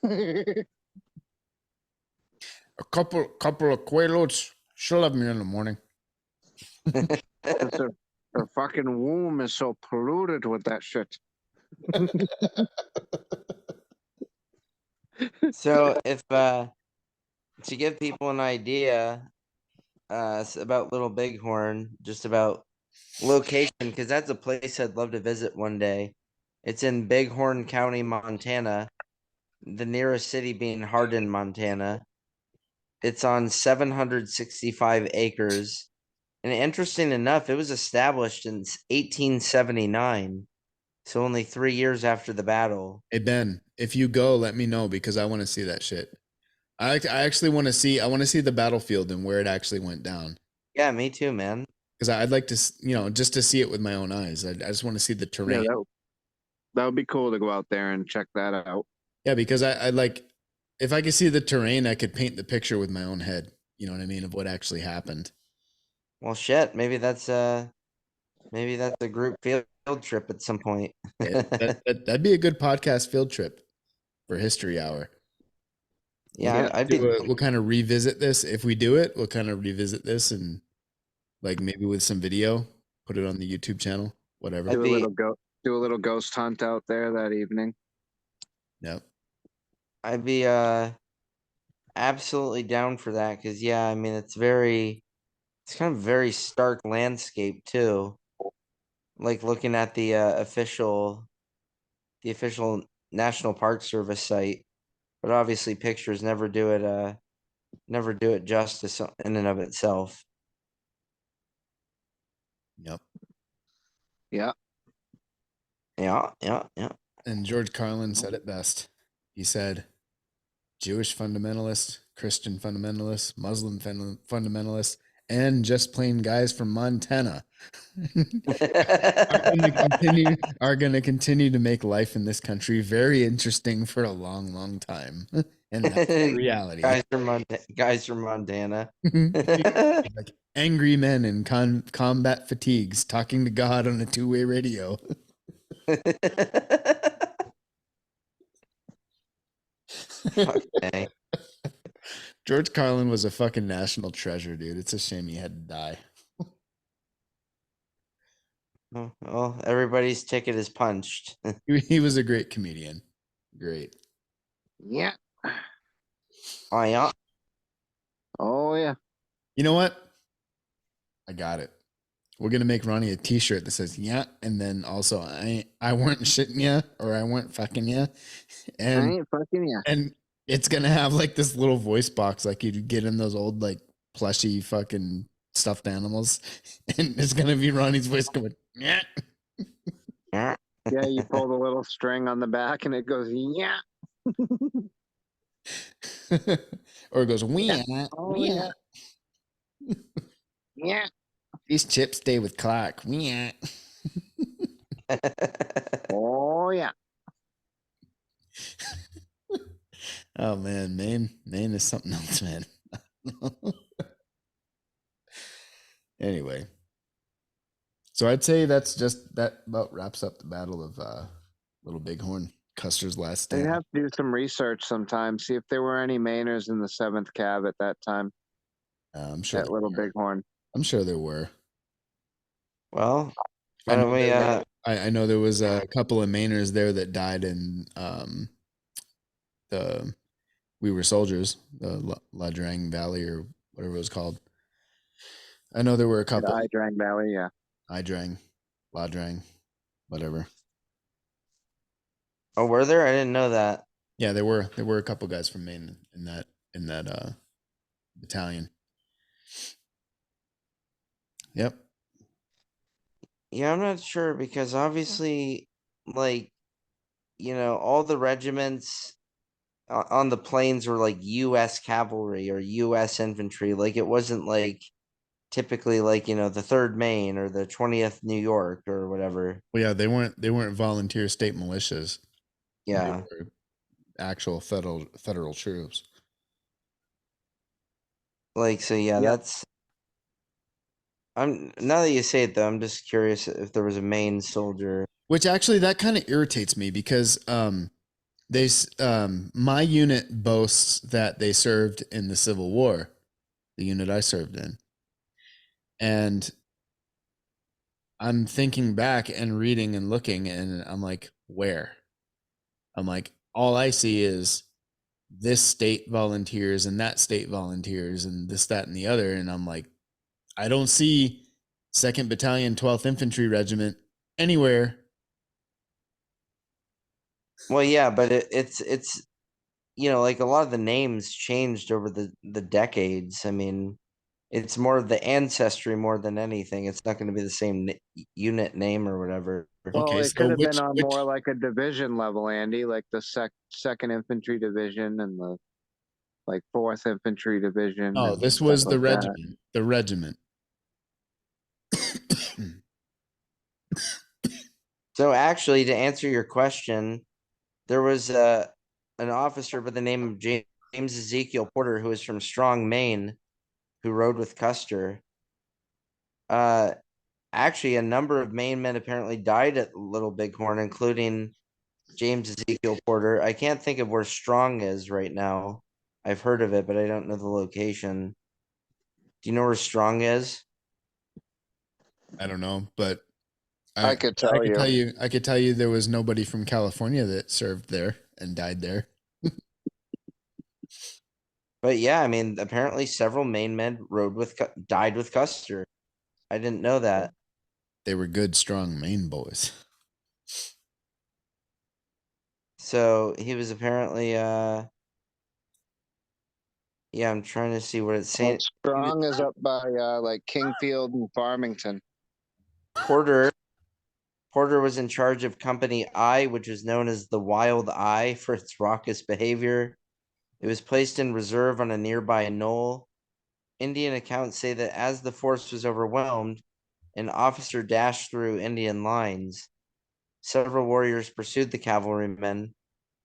Speaker 1: a couple of Quaaludes. She'll love me in the morning.
Speaker 2: Her fucking womb is so polluted with that shit.
Speaker 4: So if to give people an idea about Little Bighorn, just about location, because that's a place I'd love to visit one day. It's in Bighorn County, Montana, the nearest city being Hardin, Montana. It's on 765 acres. And interesting enough, it was established in 1879. So only 3 years after the battle.
Speaker 1: Hey Ben, if you go, let me know because I want to see that shit. I actually want to see. I want to see the battlefield and where it actually went down.
Speaker 4: Yeah, me too, man.
Speaker 1: Because I'd like to, just to see it with my own eyes. I just want to see the terrain.
Speaker 2: Yeah, that would be cool to go out there and check that out.
Speaker 1: Yeah, because I like, if I could see the terrain, I could paint the picture with my own head. You know what I mean, of what actually happened.
Speaker 4: Well, shit. Maybe that's a group field trip at some point.
Speaker 1: Yeah, that'd be a good podcast field trip for History Hour.
Speaker 4: Yeah, I'd be.
Speaker 1: We'll kind of revisit this if we do it. We'll kind of revisit this and like maybe with some video, put it on the YouTube channel, whatever.
Speaker 2: Do a little Do a little ghost hunt out there that evening.
Speaker 1: Yep.
Speaker 4: I'd be absolutely down for that because yeah, I mean it's kind of very stark landscape too. Like looking at the official National Park Service site, but obviously pictures never do it justice in and of itself.
Speaker 1: Yep.
Speaker 2: Yeah.
Speaker 4: Yeah.
Speaker 1: And George Carlin said it best. He said, Jewish fundamentalist, Christian fundamentalist, Muslim fundamentalist, and just plain guys from Montana are going to continue to make life in this country very interesting for a long, long time. And that's the reality.
Speaker 4: Guys from Montana.
Speaker 1: Like angry men in combat fatigues talking to God on a two-way radio.
Speaker 4: Fuck dang.
Speaker 1: George Carlin was a fucking national treasure, dude. It's a shame he had to die.
Speaker 4: Oh, well, everybody's ticket is punched.
Speaker 1: He was a great comedian. Great.
Speaker 2: Yeah.
Speaker 4: Oh yeah.
Speaker 2: Oh yeah.
Speaker 1: You know what? I got it. We're gonna make Ronnie a T-shirt that says "yeah," and then also I weren't shitting ya or I weren't fucking ya,
Speaker 2: I
Speaker 1: and
Speaker 2: ain't fucking yeah.
Speaker 1: and it's gonna have like this little voice box like you'd get in those old like plushy fucking stuffed animals, and it's gonna be Ronnie's voice going yeah.
Speaker 4: Yeah.
Speaker 2: Yeah, you pull the little string on the back and it goes yeah.
Speaker 1: Or it goes wee
Speaker 2: Oh
Speaker 1: wee.
Speaker 2: yeah. Yeah.
Speaker 1: These chips stay with Clark. Wee.
Speaker 2: Oh yeah.
Speaker 1: Oh man, Maine is something else, man. Anyway, so I'd say that about wraps up the battle of Little Bighorn, Custer's last
Speaker 2: They'd
Speaker 1: stand.
Speaker 2: have to do some research sometime, see if there were any Mainers in the 7th Cav at that time.
Speaker 1: I'm sure
Speaker 2: At Little Bighorn.
Speaker 1: I'm sure there were.
Speaker 4: Well,
Speaker 1: I
Speaker 4: why
Speaker 1: know,
Speaker 4: don't we
Speaker 1: I know there was a couple of Mainers there that died in the We Were Soldiers, the Ladrang Valley or whatever it was called. I know there were a couple.
Speaker 2: Idrang Valley, yeah.
Speaker 1: Idrang, Ladrang, whatever.
Speaker 4: oh were there? I didn't know that.
Speaker 1: Yeah, there were a couple guys from Maine in that battalion. Yep.
Speaker 4: Yeah, I'm not sure because obviously like all the regiments on the plains were like US cavalry or US infantry. Like it wasn't like typically like the 3rd Maine or the 20th New York or whatever.
Speaker 1: Well, yeah, they weren't volunteer state militias.
Speaker 4: Yeah.
Speaker 1: They were actual federal troops.
Speaker 4: Like so yeah,
Speaker 2: Yep.
Speaker 4: that's now that you say it though, I'm just curious if there was a Maine soldier.
Speaker 1: Which actually that kind of irritates me because my unit boasts that they served in the Civil War, the unit I served in. And I'm thinking back and reading and looking and I'm like, where? I'm like, all I see is this state volunteers and that state volunteers and this, that, and the other. And I'm like, I don't see 2nd Battalion, 12th Infantry Regiment anywhere.
Speaker 4: Well, yeah, but it's like a lot of the names changed over the decades. I mean, it's more of the ancestry more than anything. It's not going to be the same unit name or whatever.
Speaker 2: Well,
Speaker 1: Okay,
Speaker 2: it could
Speaker 1: so
Speaker 2: have
Speaker 1: which
Speaker 2: been on more like a division level, Andy, like the 2nd Infantry Division and the like 4th Infantry Division.
Speaker 1: oh,
Speaker 2: and
Speaker 1: this
Speaker 2: stuff
Speaker 1: was the
Speaker 2: like that.
Speaker 1: regiment. The regiment.
Speaker 4: So actually, to answer your question, there was an officer by the name of James Ezekiel Porter who was from Strong, Maine, who rode with Custer. Actually, a number of Maine men apparently died at Little Bighorn, including James Ezekiel Porter. I can't think of where Strong is right now. I've heard of it, but I don't know the location. Do you know where Strong is?
Speaker 1: I don't know, but
Speaker 2: I could tell you.
Speaker 1: I could tell you there was nobody from California that served there and died there.
Speaker 4: But yeah, I mean, apparently several Maine men died with Custer. I didn't know that.
Speaker 1: They were good, strong Maine boys.
Speaker 4: So he was apparently yeah, I'm trying to see what it's saying.
Speaker 2: Strong is up by like Kingfield and Farmington.
Speaker 4: Porter was in charge of Company I, which is known as the Wild Eye for its raucous behavior. It was placed in reserve on a nearby knoll. Indian accounts say that as the force was overwhelmed, an officer dashed through Indian lines. Several warriors pursued the cavalrymen.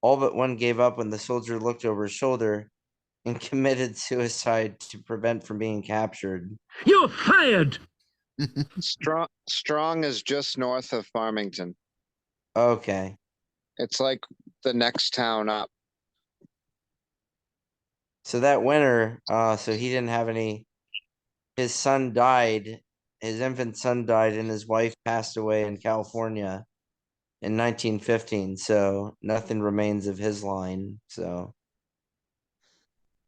Speaker 4: All but one gave up when the soldier looked over his shoulder and committed suicide to prevent from being captured.
Speaker 5: You're fired!
Speaker 2: Strong is just north of Farmington.
Speaker 4: Okay.
Speaker 2: It's like the next town up.
Speaker 4: So that winter, so he didn't have any. His son died. His infant son died, and his wife passed away in California in 1915. So nothing remains of his line. So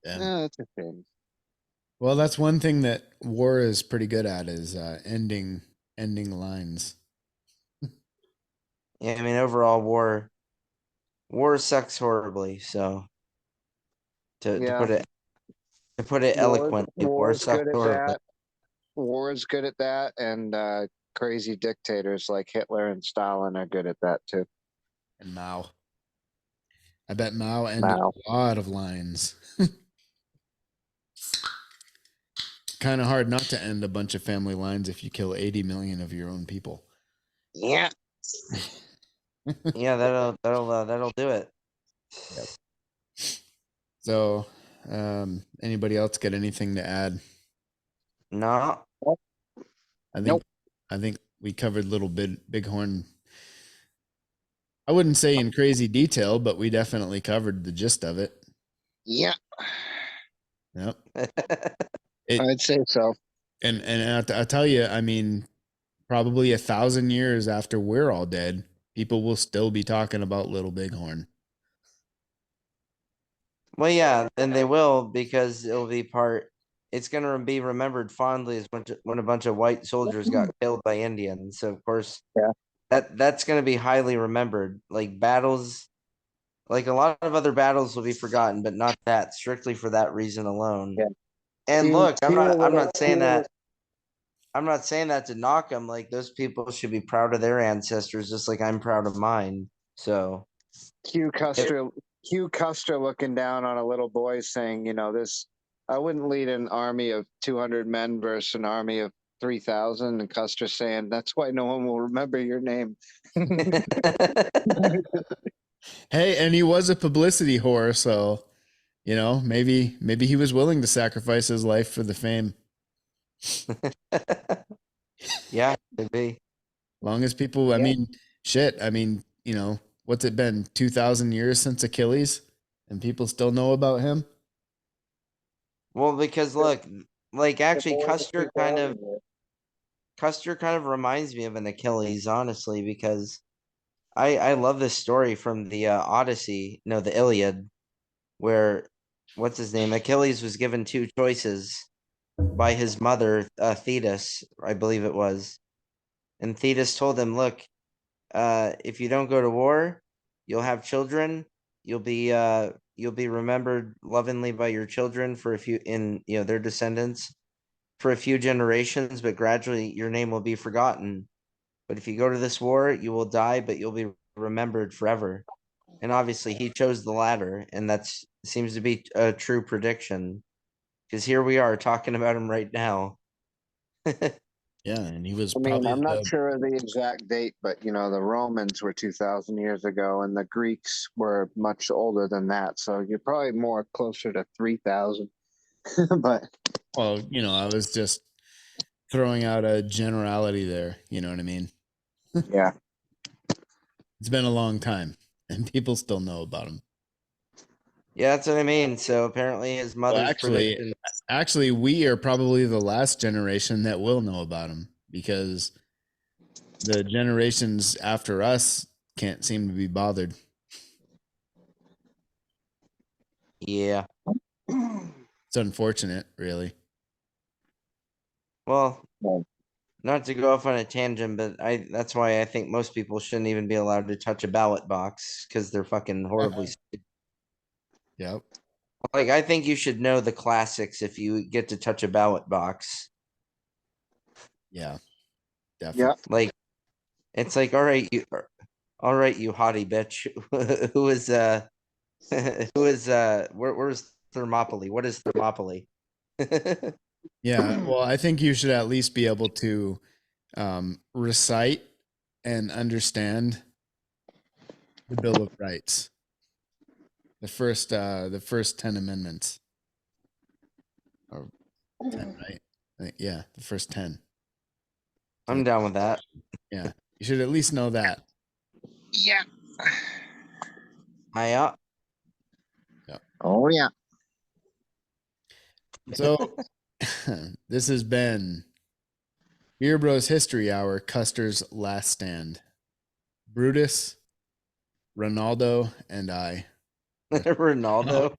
Speaker 1: Yeah.
Speaker 2: Yeah, that's a shame.
Speaker 1: Well, that's one thing that war is pretty good at is ending lines.
Speaker 4: yeah, I mean, overall, war sucks horribly. So to
Speaker 2: Yeah.
Speaker 4: put it eloquently, war
Speaker 2: War's
Speaker 4: sucks
Speaker 2: good at
Speaker 4: horribly.
Speaker 2: that. War is good at that, and crazy dictators like Hitler and Stalin are good at that too.
Speaker 1: And Mao. I bet Mao ended
Speaker 2: Mao.
Speaker 1: a lot of lines. Kind of hard not to end a bunch of family lines if you kill 80 million of your own people.
Speaker 2: Yeah.
Speaker 4: Yeah, that'll do it.
Speaker 1: Yep. So, anybody else got anything to add?
Speaker 4: No,
Speaker 1: I think we covered little Bighorn. I wouldn't say in crazy detail, but we definitely covered the gist of it.
Speaker 2: Yeah.
Speaker 1: Yep.
Speaker 2: I'd say so.
Speaker 1: And I'll tell you, I mean, probably 1,000 years after we're all dead, people will still be talking about Little Bighorn.
Speaker 4: well, yeah, and they will because it'll be part. It's gonna be remembered fondly as when a bunch of white soldiers got killed by Indians. So of course,
Speaker 2: Yeah.
Speaker 4: that's gonna be highly remembered. Like battles, like a lot of other battles will be forgotten, but not that strictly for that reason alone.
Speaker 2: Yeah.
Speaker 4: And look, I'm not saying that.
Speaker 2: that.
Speaker 4: I'm not saying that to knock them. Like those people should be proud of their ancestors, just like I'm proud of mine. So
Speaker 2: Hugh Custer looking down on a little boy saying, this, I wouldn't lead an army of 200 men versus an army of 3,000. And Custer saying, that's why no one will remember your name.
Speaker 1: Hey, and he was a publicity whore, so maybe he was willing to sacrifice his life for the fame.
Speaker 4: yeah, could be.
Speaker 1: Long as people, I mean, shit. I mean, what's it been 2,000 years since Achilles, and people still know about him?
Speaker 4: Well, because look, like actually Custer kind of reminds me of an Achilles, honestly, because I love this story from the Odyssey, no, the Iliad, where what's his name? Achilles was given two choices by his mother, Thetis, I believe it was. And Thetis told him, look, if you don't go to war, you'll have children, you'll be remembered lovingly by your children for a few their descendants for a few generations, but gradually your name will be forgotten. But if you go to this war, you will die, but you'll be remembered forever. And obviously he chose the latter, and that's seems to be a true prediction. Because here we are talking about him right now.
Speaker 1: Yeah, and he was
Speaker 2: I mean,
Speaker 1: probably
Speaker 2: I'm not sure of the exact date, but the Romans were 2,000 years ago, and the Greeks were much older than that. So you're probably more closer to 3,000. But
Speaker 1: well, I was just throwing out a generality there. You know what I mean?
Speaker 2: yeah,
Speaker 1: It's been a long time, and people still know about him.
Speaker 4: Yeah, that's what I mean. So apparently his mother's prediction.
Speaker 1: Actually, we are probably the last generation that will know about him because the generations after us can't seem to be bothered.
Speaker 4: Yeah.
Speaker 1: It's unfortunate, really.
Speaker 4: Well,
Speaker 2: Well,
Speaker 4: not to go off on a tangent, but that's why I think most people shouldn't even be allowed to touch a ballot box because they're fucking horribly stupid.
Speaker 1: Yep.
Speaker 4: Like, I think you should know the classics if you get to touch a ballot box.
Speaker 1: Yeah.
Speaker 2: yeah,
Speaker 1: Definitely.
Speaker 4: Like, it's like, all right, you hottie bitch. Who is where's Thermopylae? What is Thermopylae?
Speaker 1: Yeah. Well, I think you should at least be able to recite and understand the Bill of Rights. The first 10 amendments. Or 10, right? Yeah, the first 10.
Speaker 4: I'm down with that.
Speaker 1: Yeah. You should at least know that.
Speaker 2: yeah.
Speaker 4: I
Speaker 2: Oh yeah.
Speaker 1: So this has been Beer Bros History Hour, Custer's Last Stand. Brutus, Ronaldo, and I.
Speaker 4: Ronaldo.